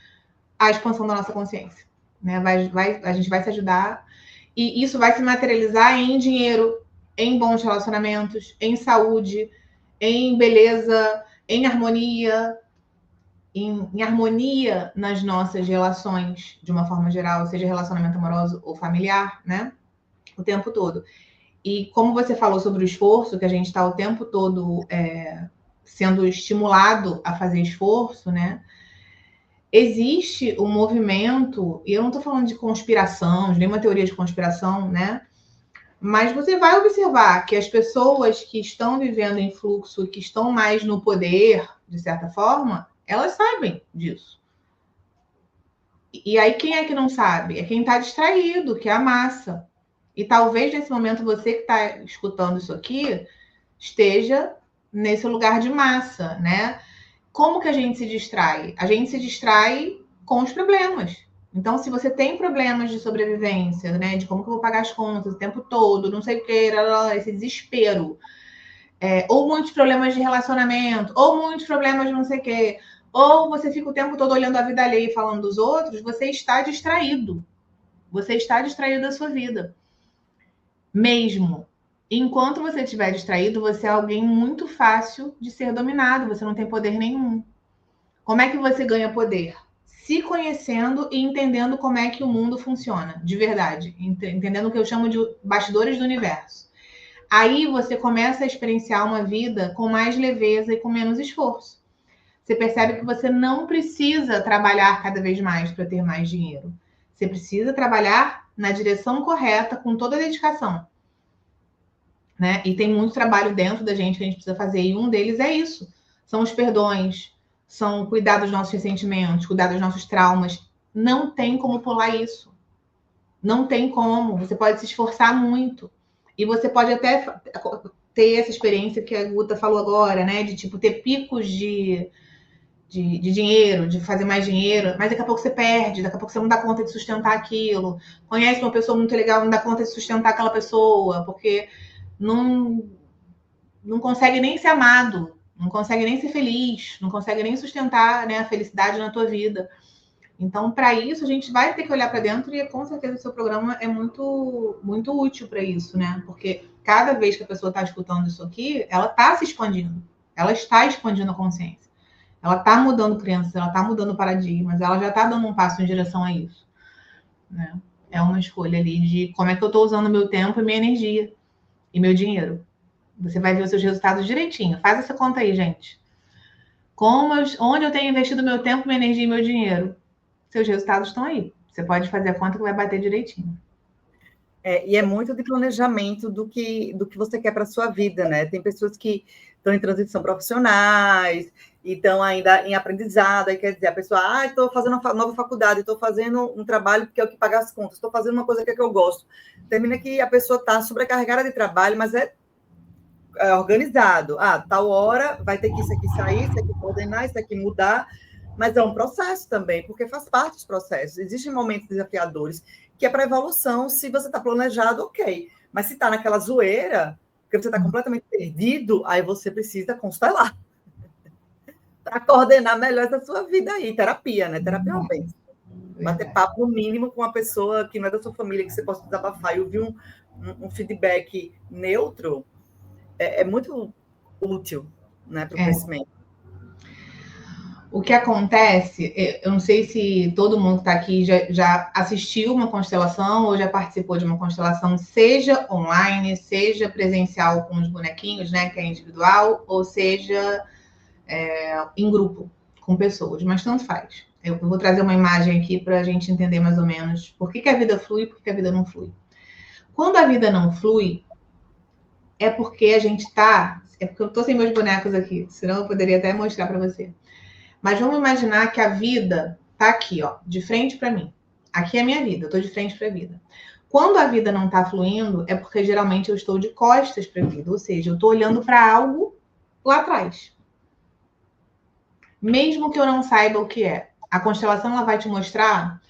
a expansão da nossa consciência. Né? A gente vai se ajudar e isso vai se materializar em dinheiro, em bons relacionamentos, em saúde, em beleza, em harmonia, em harmonia nas nossas relações, de uma forma geral, seja relacionamento amoroso ou familiar, né? O tempo todo. E como você falou sobre o esforço, que a gente está o tempo todo sendo estimulado a fazer esforço, né? Existe um movimento, e eu não estou falando de conspiração, de nenhuma teoria de conspiração, né? Mas você vai observar que as pessoas que estão vivendo em fluxo, que estão mais no poder, de certa forma, elas sabem disso. E aí, quem é que não sabe? É quem está distraído, que é a massa. E talvez nesse momento você que está escutando isso aqui esteja nesse lugar de massa, né? Como que a gente se distrai? A gente se distrai com os problemas. Então, se você tem problemas de sobrevivência, né? De como que eu vou pagar as contas o tempo todo, não sei o que, esse desespero. Ou muitos problemas de relacionamento, ou muitos problemas de não sei o quê. Ou você fica o tempo todo olhando a vida alheia e falando dos outros, você está distraído. Você está distraído da sua vida. Mesmo. Enquanto você estiver distraído, você é alguém muito fácil de ser dominado. Você não tem poder nenhum. Como é que você ganha poder? Se conhecendo e entendendo como é que o mundo funciona, de verdade. Entendendo o que eu chamo de bastidores do universo. Aí você começa a experienciar uma vida com mais leveza e com menos esforço. Você percebe que você não precisa trabalhar cada vez mais para ter mais dinheiro. Você precisa trabalhar na direção correta, com toda a dedicação. Né? E tem muito trabalho dentro da gente que a gente precisa fazer. E um deles é isso. São os perdões, são cuidar dos nossos ressentimentos, cuidar dos nossos traumas. Não tem como pular isso. Não tem como. Você pode se esforçar muito. E você pode até ter essa experiência que a Guta falou agora, né? De tipo ter picos de dinheiro, de fazer mais dinheiro, mas daqui a pouco você perde, daqui a pouco você não dá conta de sustentar aquilo. Conhece uma pessoa muito legal, não dá conta de sustentar aquela pessoa, porque não consegue nem ser amado, não consegue nem ser feliz, não consegue nem sustentar, né, a felicidade na tua vida. Então, para isso, a gente vai ter que olhar para dentro e com certeza o seu programa é muito, muito útil para isso, né? Porque cada vez que a pessoa está escutando isso aqui, ela está se expandindo, ela está expandindo a consciência. Ela está mudando crenças, ela está mudando paradigmas, ela já está dando um passo em direção a isso. Né? É uma escolha ali de como é que eu estou usando meu tempo e minha energia e meu dinheiro. Você vai ver os seus resultados direitinho. Faz essa conta aí, gente. Onde eu tenho investido meu tempo, minha energia e meu dinheiro? seus resultados estão aí. Você pode fazer a conta que vai bater direitinho. E é muito de planejamento do que você quer para a sua vida, né? Tem pessoas que estão em transição profissionais e estão ainda em aprendizado, aí quer dizer, a pessoa, estou fazendo uma nova faculdade, estou fazendo um trabalho porque é o que paga as contas, estou fazendo uma coisa que é que eu gosto. Termina que a pessoa está sobrecarregada de trabalho, mas é organizado. Tal hora vai ter que isso aqui sair, isso aqui coordenar, isso aqui mudar, mas é um processo também, porque faz parte dos processos. Existem momentos desafiadores que é para evolução, se você está planejado, ok. Mas se está naquela zoeira, porque você está completamente perdido, aí você precisa constelar para coordenar melhor essa sua vida aí. Terapia, né? Terapia é uma bênção. Bater papo, no mínimo, com uma pessoa que não é da sua família, que você possa desabafar e ouvir um feedback neutro, é muito útil, né, para o crescimento. O que acontece, eu não sei se todo mundo que está aqui já assistiu uma constelação ou já participou de uma constelação, seja online, seja presencial com os bonequinhos, né, que é individual, ou seja em grupo, com pessoas, mas tanto faz. Eu vou trazer uma imagem aqui para a gente entender mais ou menos por que a vida flui e por que a vida não flui. Quando a vida não flui, é porque a gente está... É porque eu estou sem meus bonecos aqui, senão eu poderia até mostrar para você. Mas vamos imaginar que a vida tá aqui, ó, de frente para mim. Aqui é a minha vida, eu tô de frente para a vida. Quando a vida não tá fluindo, é porque geralmente eu estou de costas para a vida, ou seja, eu tô olhando para algo lá atrás. Mesmo que eu não saiba o que é. A constelação ela vai te mostrar,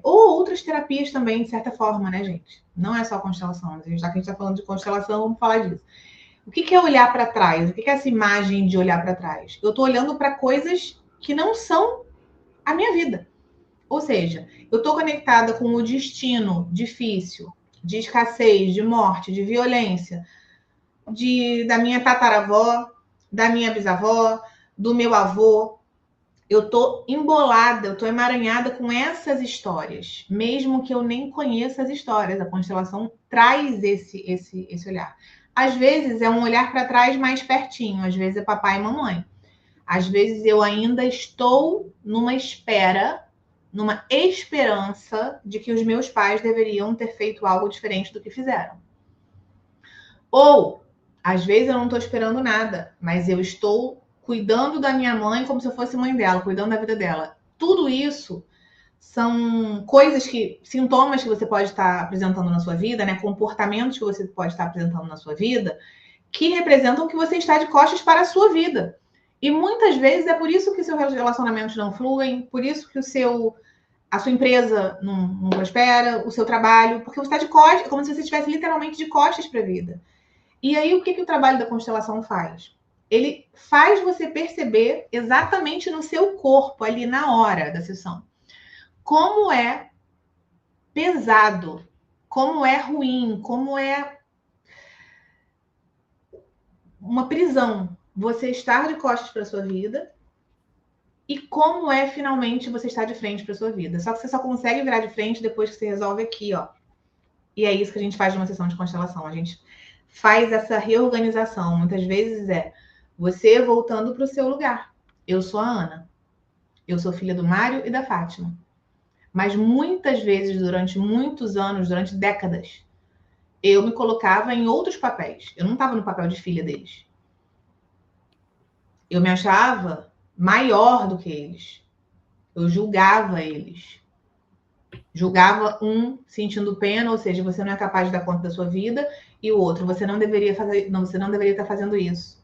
ou outras terapias também, de certa forma, né, gente? Não é só constelação, já que a gente tá falando de constelação, vamos falar disso. O que é olhar para trás? O que é essa imagem de olhar para trás? Eu estou olhando para coisas que não são a minha vida. Ou seja, eu estou conectada com o destino difícil, de escassez, de morte, de violência, da minha tataravó, da minha bisavó, do meu avô. Eu estou embolada, eu estou emaranhada com essas histórias, mesmo que eu nem conheça as histórias. A constelação traz esse olhar. Às vezes é um olhar para trás mais pertinho, às vezes é papai e mamãe. Às vezes eu ainda estou numa espera, numa esperança de que os meus pais deveriam ter feito algo diferente do que fizeram. Ou, às vezes eu não estou esperando nada, mas eu estou cuidando da minha mãe como se eu fosse mãe dela, cuidando da vida dela. Tudo isso são coisas sintomas que você pode estar apresentando na sua vida, né? Comportamentos que você pode estar apresentando na sua vida, que representam que você está de costas para a sua vida. E muitas vezes é por isso que seus relacionamentos não fluem, por isso que a sua empresa não prospera, o seu trabalho, porque você está de costas, como se você estivesse literalmente de costas para a vida. E aí, o que o trabalho da constelação faz? Ele faz você perceber exatamente no seu corpo, ali na hora da sessão, como é pesado, como é ruim, como é uma prisão você estar de costas para a sua vida e como é finalmente você estar de frente para a sua vida. Só que você só consegue virar de frente depois que você resolve aqui, ó. E é isso que a gente faz numa sessão de constelação. A gente faz essa reorganização. Muitas vezes é você voltando para o seu lugar. Eu sou a Ana. Eu sou filha do Mário e da Fátima. Mas muitas vezes, durante muitos anos, durante décadas, eu me colocava em outros papéis. Eu não estava no papel de filha deles. Eu me achava maior do que eles. Eu julgava eles. Julgava um sentindo pena, ou seja, você não é capaz de dar conta da sua vida, e o outro, você não deveria estar fazendo isso.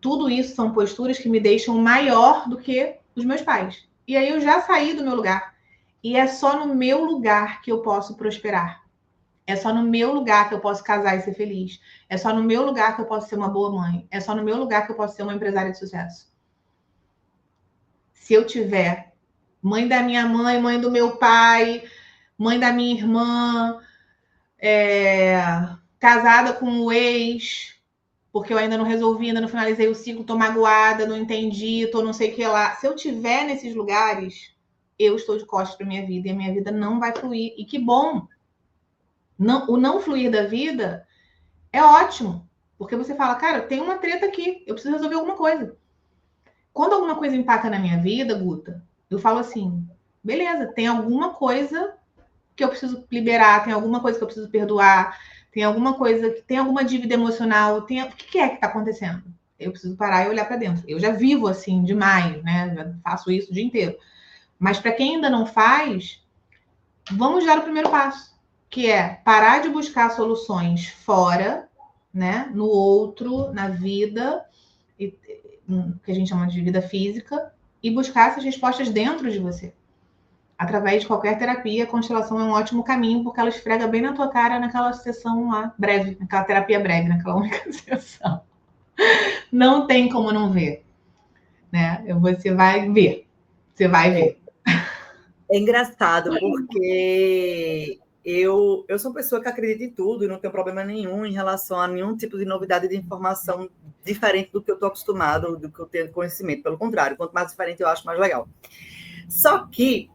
Tudo isso são posturas que me deixam maior do que os meus pais. E aí eu já saí do meu lugar. E é só no meu lugar que eu posso prosperar. É só no meu lugar que eu posso casar e ser feliz. É só no meu lugar que eu posso ser uma boa mãe. É só no meu lugar que eu posso ser uma empresária de sucesso. Se eu tiver mãe da minha mãe, mãe do meu pai, mãe da minha irmã, casada com o ex, porque eu ainda não resolvi, ainda não finalizei o ciclo, tô magoada, não entendi, tô não sei o que lá. Se eu tiver nesses lugares, eu estou de costas para minha vida e a minha vida não vai fluir. E que bom! O não fluir da vida é ótimo, porque você fala, cara, tem uma treta aqui, eu preciso resolver alguma coisa. Quando alguma coisa empaca na minha vida, Guta, eu falo assim, Beleza, tem alguma coisa que eu preciso liberar, tem alguma coisa que eu preciso perdoar, tem alguma coisa que tem alguma dívida emocional, o que é que está acontecendo? Eu preciso parar e olhar para dentro. Eu já vivo assim demais, né? Já faço isso o dia inteiro. Mas para quem ainda não faz, vamos dar o primeiro passo, que é parar de buscar soluções fora, né? No outro, na vida, que a gente chama de vida física, e buscar essas respostas dentro de você. Através de qualquer terapia, a constelação é um ótimo caminho, porque ela esfrega bem na tua cara naquela sessão lá, breve, naquela terapia breve, naquela única sessão. Não tem como não ver, né? Você vai ver. Você vai ver. É engraçado, porque eu sou uma pessoa que acredita em tudo e não tenho problema nenhum em relação a nenhum tipo de novidade de informação diferente do que eu estou acostumado, do que eu tenho conhecimento. Pelo contrário, quanto mais diferente eu acho, mais legal. Só que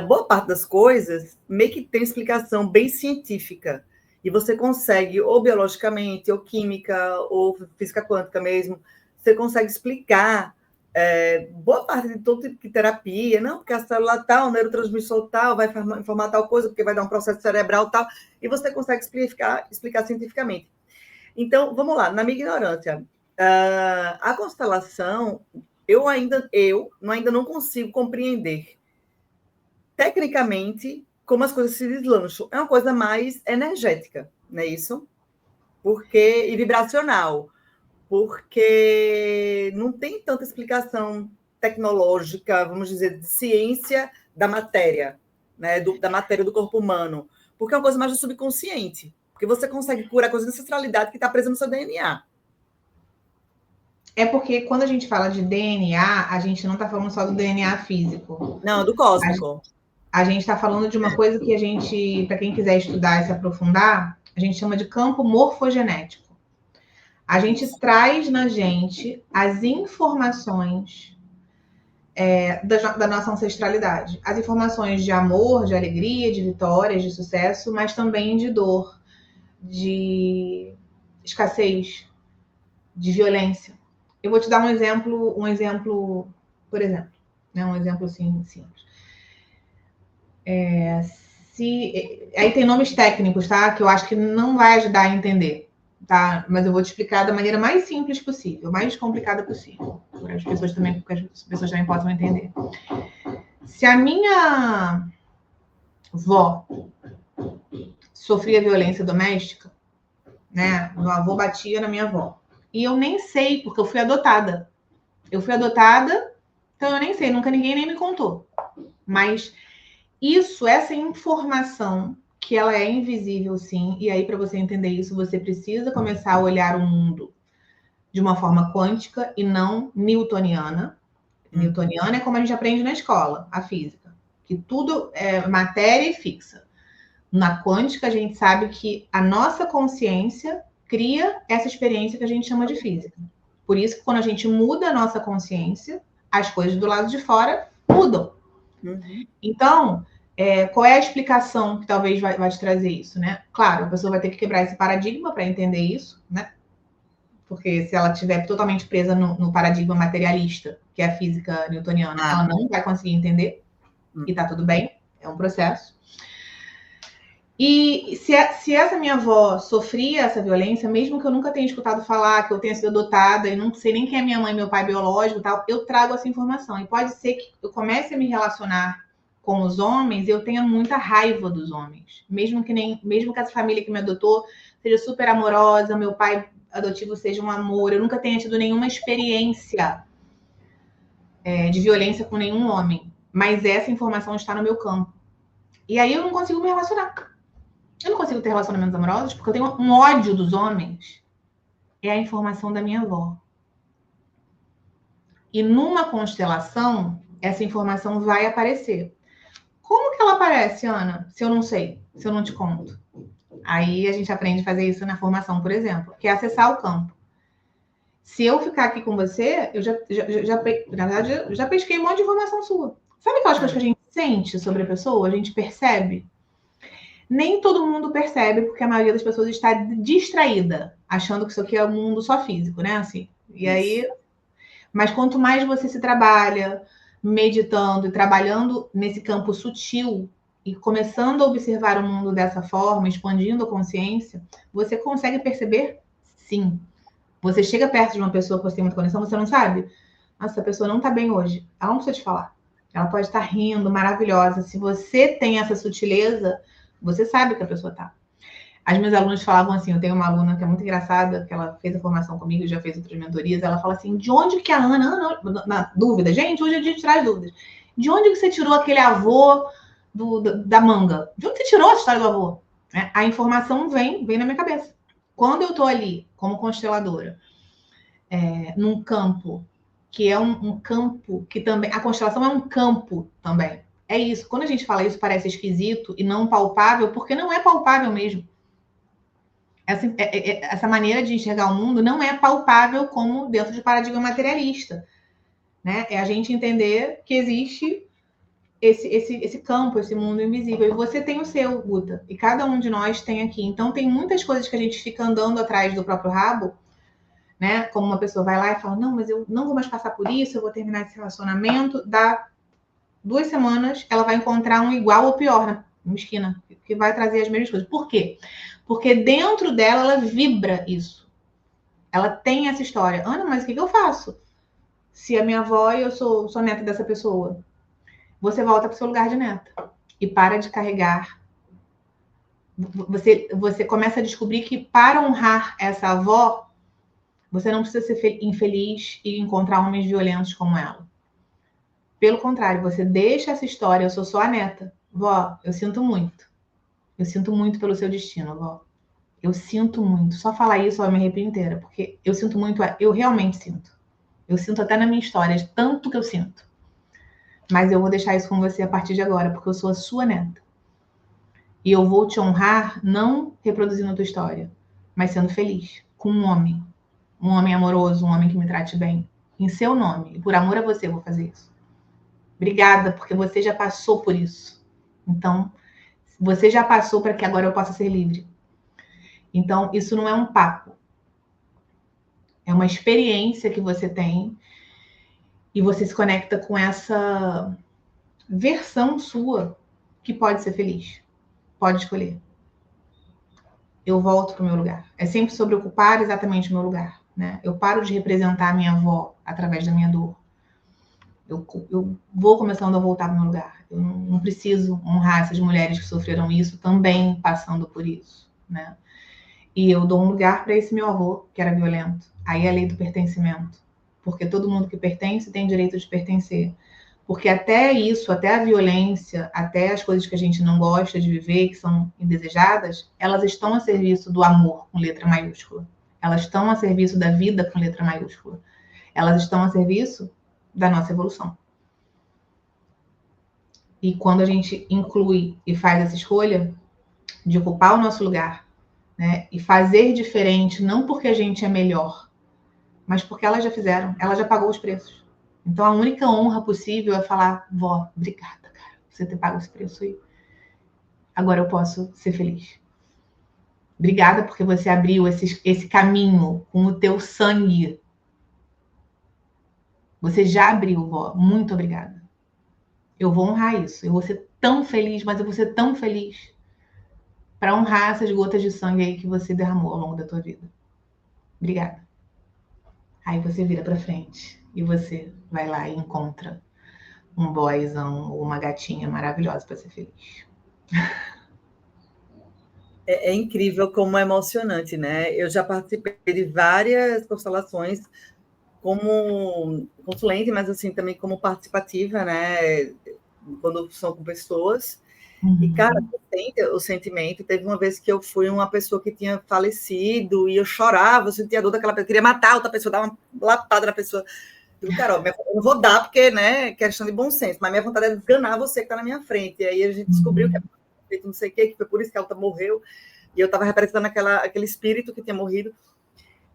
boa parte das coisas meio que tem explicação bem científica. E você consegue, ou biologicamente, ou química, ou física quântica mesmo, você consegue explicar boa parte de todo tipo de terapia, não, porque a célula tal, o neurotransmissor tal, vai informar tal coisa, porque vai dar um processo cerebral tal, e você consegue explicar cientificamente. Então, vamos lá, na minha ignorância, a constelação, eu ainda não consigo compreender tecnicamente como as coisas se deslancham. É uma coisa mais energética, não é isso? E vibracional, porque não tem tanta explicação tecnológica, vamos dizer, de ciência da matéria, né? Da matéria do corpo humano, porque é uma coisa mais do subconsciente, porque você consegue curar coisas de ancestralidade que está presa no seu DNA. É porque quando a gente fala de DNA, a gente não está falando só do DNA físico. Não, do cósmico. A gente está falando de uma coisa que a gente, para quem quiser estudar e se aprofundar, a gente chama de campo morfogenético. A gente traz na gente as informações da nossa ancestralidade. As informações de amor, de alegria, de vitórias, de sucesso, mas também de dor, de escassez, de violência. Eu vou te dar um exemplo, por exemplo, né? Um exemplo assim, simples. Aí tem nomes técnicos, tá? Que eu acho que não vai ajudar a entender, tá? Mas eu vou te explicar da maneira mais simples possível, mais descomplicada possível, para as pessoas também possam entender. Se a minha vó sofria violência doméstica, né? Meu avô batia na minha avó. E eu nem sei, porque eu fui adotada. Então eu nem sei, nunca ninguém nem me contou. Mas essa informação, que ela é invisível, sim, e aí para você entender isso, você precisa começar a olhar o mundo de uma forma quântica e não newtoniana. Newtoniana é como a gente aprende na escola, a física, que tudo é matéria e fixa. Na quântica, a gente sabe que a nossa consciência cria essa experiência que a gente chama de física. Por isso que quando a gente muda a nossa consciência, as coisas do lado de fora mudam. Uhum. Então, qual é a explicação que talvez vai te trazer isso, né? Claro, a pessoa vai ter que quebrar esse paradigma para entender isso, né? Porque se ela estiver totalmente presa no paradigma materialista, que é a física newtoniana, ela não vai conseguir entender. E tá tudo bem, é um processo. E se essa minha avó sofria essa violência, mesmo que eu nunca tenha escutado falar, que eu tenha sido adotada e não sei nem quem é minha mãe e meu pai biológico e tal, eu trago essa informação. E pode ser que eu comece a me relacionar com os homens e eu tenha muita raiva dos homens. Mesmo que essa família que me adotou seja super amorosa, meu pai adotivo seja um amor, eu nunca tenha tido nenhuma experiência de violência com nenhum homem. Mas essa informação está no meu campo. E aí eu não consigo me relacionar. Eu não consigo ter relacionamentos amorosos porque eu tenho um ódio dos homens. É a informação da minha avó. E numa constelação, essa informação vai aparecer. Como que ela aparece, Ana? Se eu não sei, se eu não te conto. Aí a gente aprende a fazer isso na formação, por exemplo, que é acessar o campo. Se eu ficar aqui com você, na verdade, eu já pesquei um monte de informação sua. Sabe aquelas coisas que a gente sente sobre a pessoa, a gente percebe? Nem todo mundo percebe, porque a maioria das pessoas está distraída, achando que isso aqui é um mundo só físico, né? Assim. E aí, mas quanto mais você se trabalha, meditando e trabalhando nesse campo sutil e começando a observar o mundo dessa forma, expandindo a consciência, você consegue perceber, sim. Você chega perto de uma pessoa que você tem muita conexão, você não sabe? Nossa, essa pessoa não está bem hoje. Ela não precisa te falar. Ela pode estar rindo, maravilhosa. Se você tem essa sutileza, você sabe que a pessoa está. As minhas alunas falavam assim, eu tenho uma aluna que é muito engraçada, que ela fez a formação comigo, já fez outras mentorias, ela fala assim, de onde que a Ana, na dúvida, gente, hoje é dia de tirar as dúvidas, de onde que você tirou aquele avô da manga? De onde você tirou a história do avô? A informação vem na minha cabeça. Quando eu estou ali, como consteladora, num campo, que é um campo que também, a constelação é um campo também. É isso, quando a gente fala isso parece esquisito e não palpável, porque não é palpável mesmo. Essa maneira de enxergar o mundo não é palpável como dentro de paradigma materialista, né? É a gente entender que existe esse campo, esse mundo invisível. E você tem o seu, Guta. E cada um de nós tem aqui. Então, tem muitas coisas que a gente fica andando atrás do próprio rabo, né? Como uma pessoa vai lá e fala, não, mas eu não vou mais passar por isso, eu vou terminar esse relacionamento. Dá 2 semanas, ela vai encontrar um igual ou pior na esquina, que vai trazer as mesmas coisas. Por quê? Porque dentro dela, ela vibra isso. Ela tem essa história. Ana, mas o que eu faço? Se a minha avó e eu sou neta dessa pessoa. Você volta para o seu lugar de neta. E para de carregar. Você começa a descobrir que para honrar essa avó, você não precisa ser infeliz e encontrar homens violentos como ela. Pelo contrário, você deixa essa história, eu sou só a neta. Vó, eu sinto muito. Eu sinto muito pelo seu destino, vó. Eu sinto muito. Só falar isso, eu me arrepio inteira. Porque eu sinto muito, eu realmente sinto. Eu sinto até na minha história, de tanto que eu sinto. Mas eu vou deixar isso com você a partir de agora, porque eu sou a sua neta. E eu vou te honrar, não reproduzindo a tua história, mas sendo feliz, com um homem. Um homem amoroso, um homem que me trate bem. Em seu nome. E por amor a você eu vou fazer isso. Obrigada, porque você já passou por isso. Então, você já passou para que agora eu possa ser livre. Então, isso não é um papo. É uma experiência que você tem e você se conecta com essa versão sua que pode ser feliz. Pode escolher. Eu volto para o meu lugar. É sempre sobre ocupar exatamente o meu lugar. Né? Eu paro de representar a minha avó através da minha dor. Eu vou começando a voltar para o meu lugar. Eu não preciso honrar essas mulheres que sofreram isso também passando por isso. Né? E eu dou um lugar para esse meu avô, que era violento. Aí é a lei do pertencimento. Porque todo mundo que pertence tem direito de pertencer. Porque até isso, até a violência, até as coisas que a gente não gosta de viver, que são indesejadas, elas estão a serviço do amor, com letra maiúscula. Elas estão a serviço da vida, com letra maiúscula. Elas estão a serviço da nossa evolução. E quando a gente inclui e faz essa escolha de ocupar o nosso lugar, né, e fazer diferente, não porque a gente é melhor, mas porque elas já fizeram, ela já pagou os preços. Então, a única honra possível é falar, vó, obrigada, cara, por você ter pago esse preço aí. Agora eu posso ser feliz. Obrigada porque você abriu esse caminho com o teu sangue. Você já abriu, vó. Muito obrigada. Eu vou honrar isso. Eu vou ser tão feliz, mas eu vou ser tão feliz para honrar essas gotas de sangue aí que você derramou ao longo da tua vida. Obrigada. Aí você vira para frente e você vai lá e encontra um boyzão ou uma gatinha maravilhosa para ser feliz. É incrível como é emocionante, né? Eu já participei de várias constelações como consulente, mas assim também como participativa, né? Quando são com pessoas. E, cara, o sentimento. Teve uma vez que eu fui uma pessoa que tinha falecido e eu chorava, eu sentia a dor daquela pessoa, eu queria matar outra pessoa, dar uma lapada na pessoa. Eu, cara, eu não vou dar, porque, né, é questão de bom senso, mas minha vontade é desganar você que está na minha frente. E aí a gente descobriu que é não sei o quê, que foi por isso que a outra morreu. E eu estava representando aquele espírito que tinha morrido.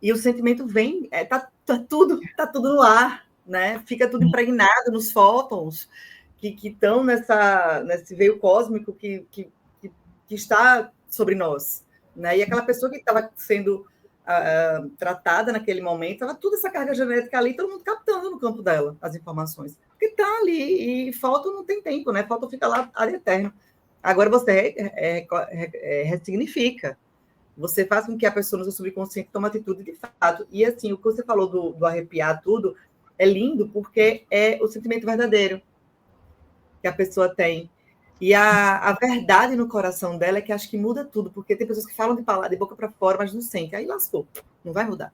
E o sentimento vem, tá tudo no ar, né? Fica tudo impregnado nos fótons que estão nesse veio cósmico que está sobre nós, né? E aquela pessoa que estava sendo tratada naquele momento, estava toda essa carga genética ali, todo mundo captando no campo dela as informações. Porque está ali, e falta não tem tempo, né? Falta fica lá ad eterno. Agora você ressignifica. Você faz com que a pessoa no seu subconsciente tome atitude de fato. E assim, o que você falou do arrepiar tudo é lindo, porque é o sentimento verdadeiro que a pessoa tem. E a verdade no coração dela é que acho que muda tudo, porque tem pessoas que falam de boca para fora, mas não sentem. Aí lascou, não vai mudar.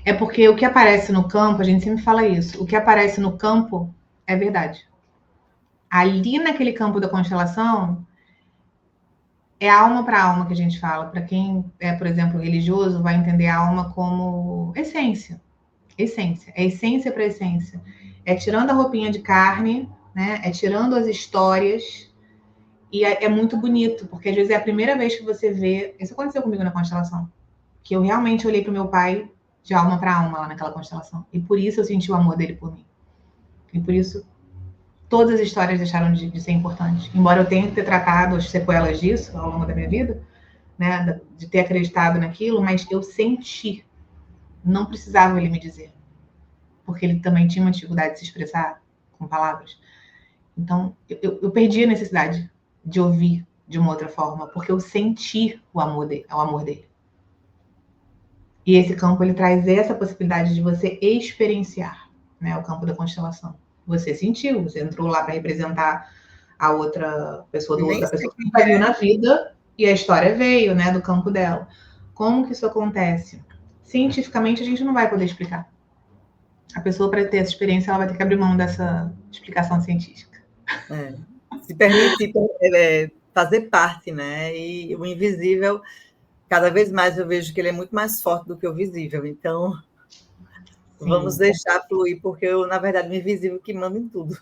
É porque o que aparece no campo, a gente sempre fala isso, o que aparece no campo é verdade. Ali naquele campo da constelação, é alma para alma que a gente fala. Para quem é, por exemplo, religioso, vai entender a alma como essência. Essência. É essência para essência. É tirando a roupinha de carne, né? É tirando as histórias. E é muito bonito, porque às vezes é a primeira vez que você vê. Isso aconteceu comigo na constelação. Que eu realmente olhei para o meu pai de alma para alma lá naquela constelação. E por isso eu senti o amor dele por mim. E por isso todas as histórias deixaram de ser importantes. Embora eu tenha que ter tratado as sequelas disso ao longo da minha vida, né, de ter acreditado naquilo, mas eu senti. Não precisava ele me dizer. Porque ele também tinha uma dificuldade de se expressar com palavras. Então, eu perdi a necessidade de ouvir de uma outra forma, porque eu senti o amor dele. E esse campo, ele traz essa possibilidade de você experienciar, né, o campo da constelação. Você sentiu, você entrou lá para representar a outra pessoa da pessoa que nunca viu na vida, e a história veio, né, do campo dela. Como que isso acontece? Cientificamente, a gente não vai poder explicar. A pessoa, para ter essa experiência, ela vai ter que abrir mão dessa explicação científica. Se permitir fazer parte, né? E o invisível, cada vez mais eu vejo que ele é muito mais forte do que o visível. Então, vamos deixar fluir, porque na verdade, o invisível que manda em tudo.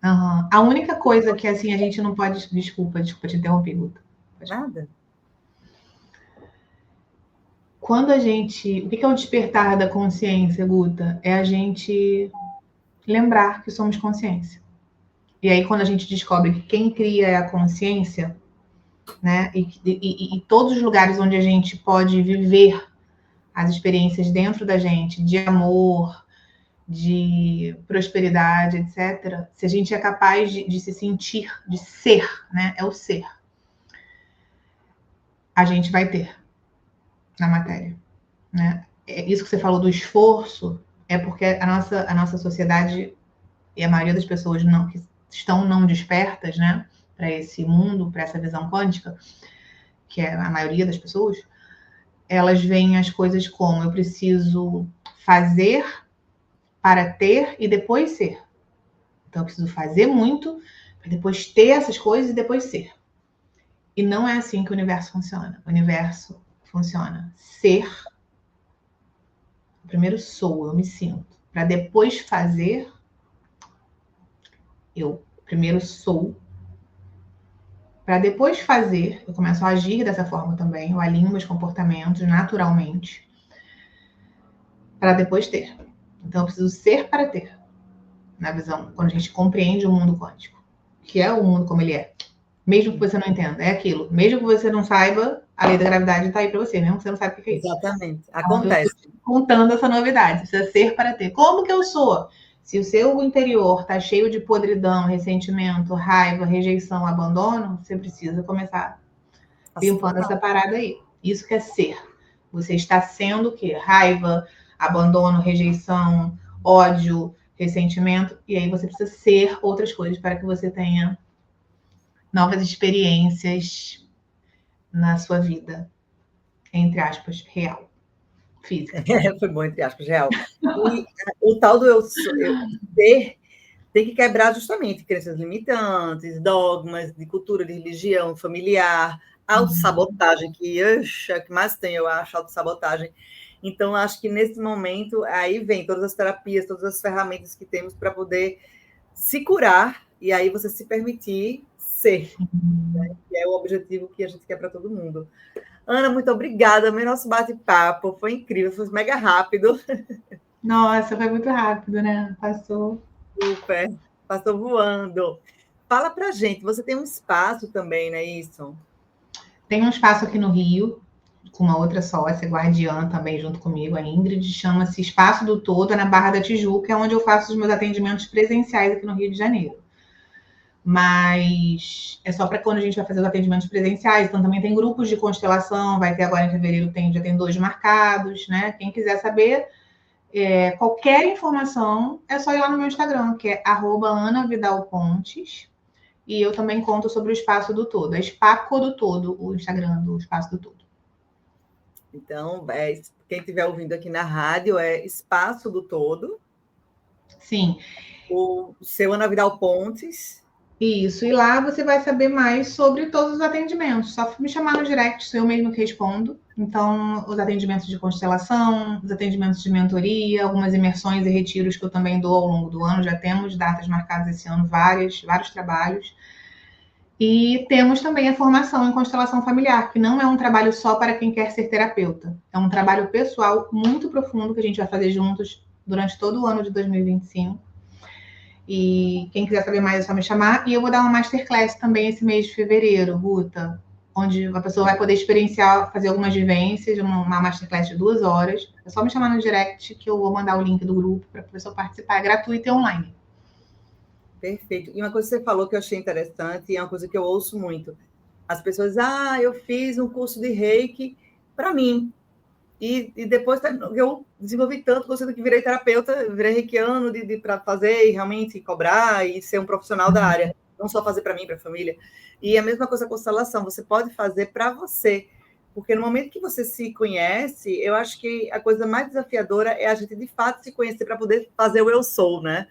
Uhum. A única coisa que assim a gente não pode. Desculpa te interromper, Guta. Nada. Quando a gente. O que é o despertar da consciência, Guta? É a gente lembrar que somos consciência. E aí, quando a gente descobre que quem cria é a consciência, né? E todos os lugares onde a gente pode viver as experiências dentro da gente, de amor, de prosperidade, etc., se a gente é capaz de se sentir, de ser, né? É o ser. A gente vai ter na matéria, né? Isso que você falou do esforço é porque a nossa sociedade e a maioria das pessoas que estão não despertas, né? Para esse mundo, para essa visão quântica, que é a maioria das pessoas, elas veem as coisas como eu preciso fazer para ter e depois ser. Então, eu preciso fazer muito para depois ter essas coisas e depois ser. E não é assim que o universo funciona. O universo funciona ser. Primeiro sou, eu me sinto. Para depois fazer, eu primeiro sou. Para depois fazer, eu começo a agir dessa forma também. Eu alinho meus comportamentos naturalmente. Para depois ter. Então, eu preciso ser para ter. Na visão, quando a gente compreende o mundo quântico. Que é o mundo como ele é. Mesmo que você não entenda, é aquilo. Mesmo que você não saiba, a lei da gravidade está aí para você, mesmo que você não saiba o que é isso. Exatamente. Acontece. Então, eu estou contando essa novidade. Precisa ser para ter. Como que eu sou? Se o seu interior está cheio de podridão, ressentimento, raiva, rejeição, abandono, você precisa começar limpando essa parada aí. Isso que é ser. Você está sendo o quê? Raiva, abandono, rejeição, ódio, ressentimento. E aí você precisa ser outras coisas para que você tenha novas experiências na sua vida, entre aspas, real, física. Foi bom, entre aspas, real. E o tal do eu ser tem que quebrar justamente crenças limitantes, dogmas de cultura, de religião, familiar, autossabotagem, que mais tem, eu acho, autossabotagem. Então, acho que nesse momento, aí vem todas as terapias, todas as ferramentas que temos para poder se curar, e aí você se permitir ser, né? Que é o objetivo que a gente quer para todo mundo. Ana, muito obrigada. O nosso bate-papo foi incrível, foi mega rápido. Nossa, foi muito rápido, né? Passou. Super, passou voando. Fala pra gente, você tem um espaço também, não é isso? Tem um espaço aqui no Rio, com uma outra sócia, guardiã também junto comigo, a Ingrid, chama-se Espaço do Todo, é na Barra da Tijuca, é onde eu faço os meus atendimentos presenciais aqui no Rio de Janeiro. Mas é só para quando a gente vai fazer os atendimentos presenciais, então também tem grupos de constelação, vai ter agora em fevereiro, já tem 2 marcados, né? Quem quiser saber, qualquer informação, é só ir lá no meu Instagram, que é @anavidalpontes, e eu também conto sobre o Espaço do Todo, é Espaco do Todo, o Instagram do Espaço do Todo. Então, quem estiver ouvindo aqui na rádio é Espaço do Todo. Sim. O seu Ana Vidal Pontes. Isso, e lá você vai saber mais sobre todos os atendimentos. Só me chamar no direct, sou eu mesmo que respondo. Então, os atendimentos de constelação, os atendimentos de mentoria, algumas imersões e retiros que eu também dou ao longo do ano. Já temos datas marcadas esse ano, vários trabalhos. E temos também a formação em constelação familiar, que não é um trabalho só para quem quer ser terapeuta. É um trabalho pessoal muito profundo que a gente vai fazer juntos durante todo o ano de 2025. E quem quiser saber mais é só me chamar. E eu vou dar uma masterclass também esse mês de fevereiro, Guta, onde a pessoa vai poder experienciar, fazer algumas vivências, uma masterclass de 2 horas. É só me chamar no direct que eu vou mandar o link do grupo para a pessoa participar. É gratuito e online. Perfeito. E uma coisa que você falou que eu achei interessante, e é uma coisa que eu ouço muito. As pessoas, eu fiz um curso de Reiki para mim. E depois eu desenvolvi tanto, gostei que virei terapeuta, virei reikiano para fazer e realmente cobrar e ser um profissional da área. Não só fazer para mim, para a família. E a mesma coisa com a constelação, você pode fazer para você. Porque no momento que você se conhece, eu acho que a coisa mais desafiadora é a gente, de fato, se conhecer para poder fazer o eu sou, né?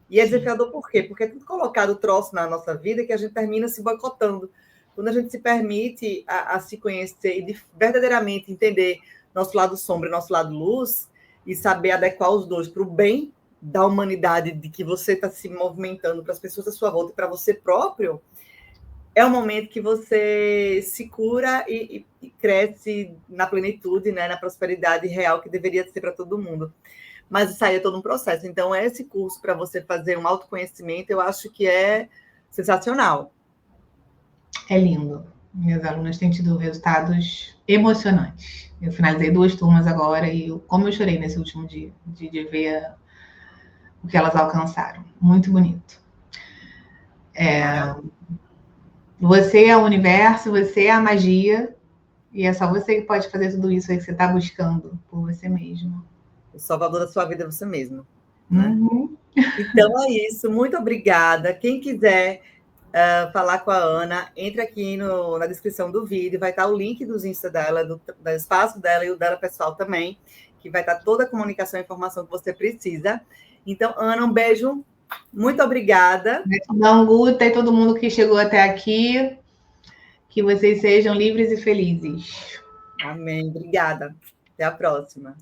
E é desafiador por quê? Porque é tudo colocado troço na nossa vida que a gente termina se boicotando. Quando a gente se permite a se conhecer e verdadeiramente entender nosso lado sombra e nosso lado luz, e saber adequar os dois para o bem da humanidade, de que você está se movimentando para as pessoas à sua volta e para você próprio, é o momento que você se cura e cresce na plenitude, né, na prosperidade real que deveria ser para todo mundo. Mas isso aí é todo um processo. Então, esse curso para você fazer um autoconhecimento, eu acho que é sensacional. É lindo. Minhas alunas têm tido resultados emocionantes. Eu finalizei 2 turmas agora e como eu chorei nesse último dia, de ver o que elas alcançaram. Muito bonito. Você é o universo, você é a magia, e é só você que pode fazer tudo isso aí que você está buscando por você mesmo. O salvador da sua vida é você mesmo. Né? Uhum. Então é isso. Muito obrigada. Quem quiser falar com a Ana, entre aqui na descrição do vídeo, vai estar o link dos Insta dela, do espaço dela e o dela pessoal também, que vai estar toda a comunicação e informação que você precisa. Então, Ana, um beijo, muito obrigada. Gratidão, Guta, e todo mundo que chegou até aqui, que vocês sejam livres e felizes. Amém, obrigada. Até a próxima.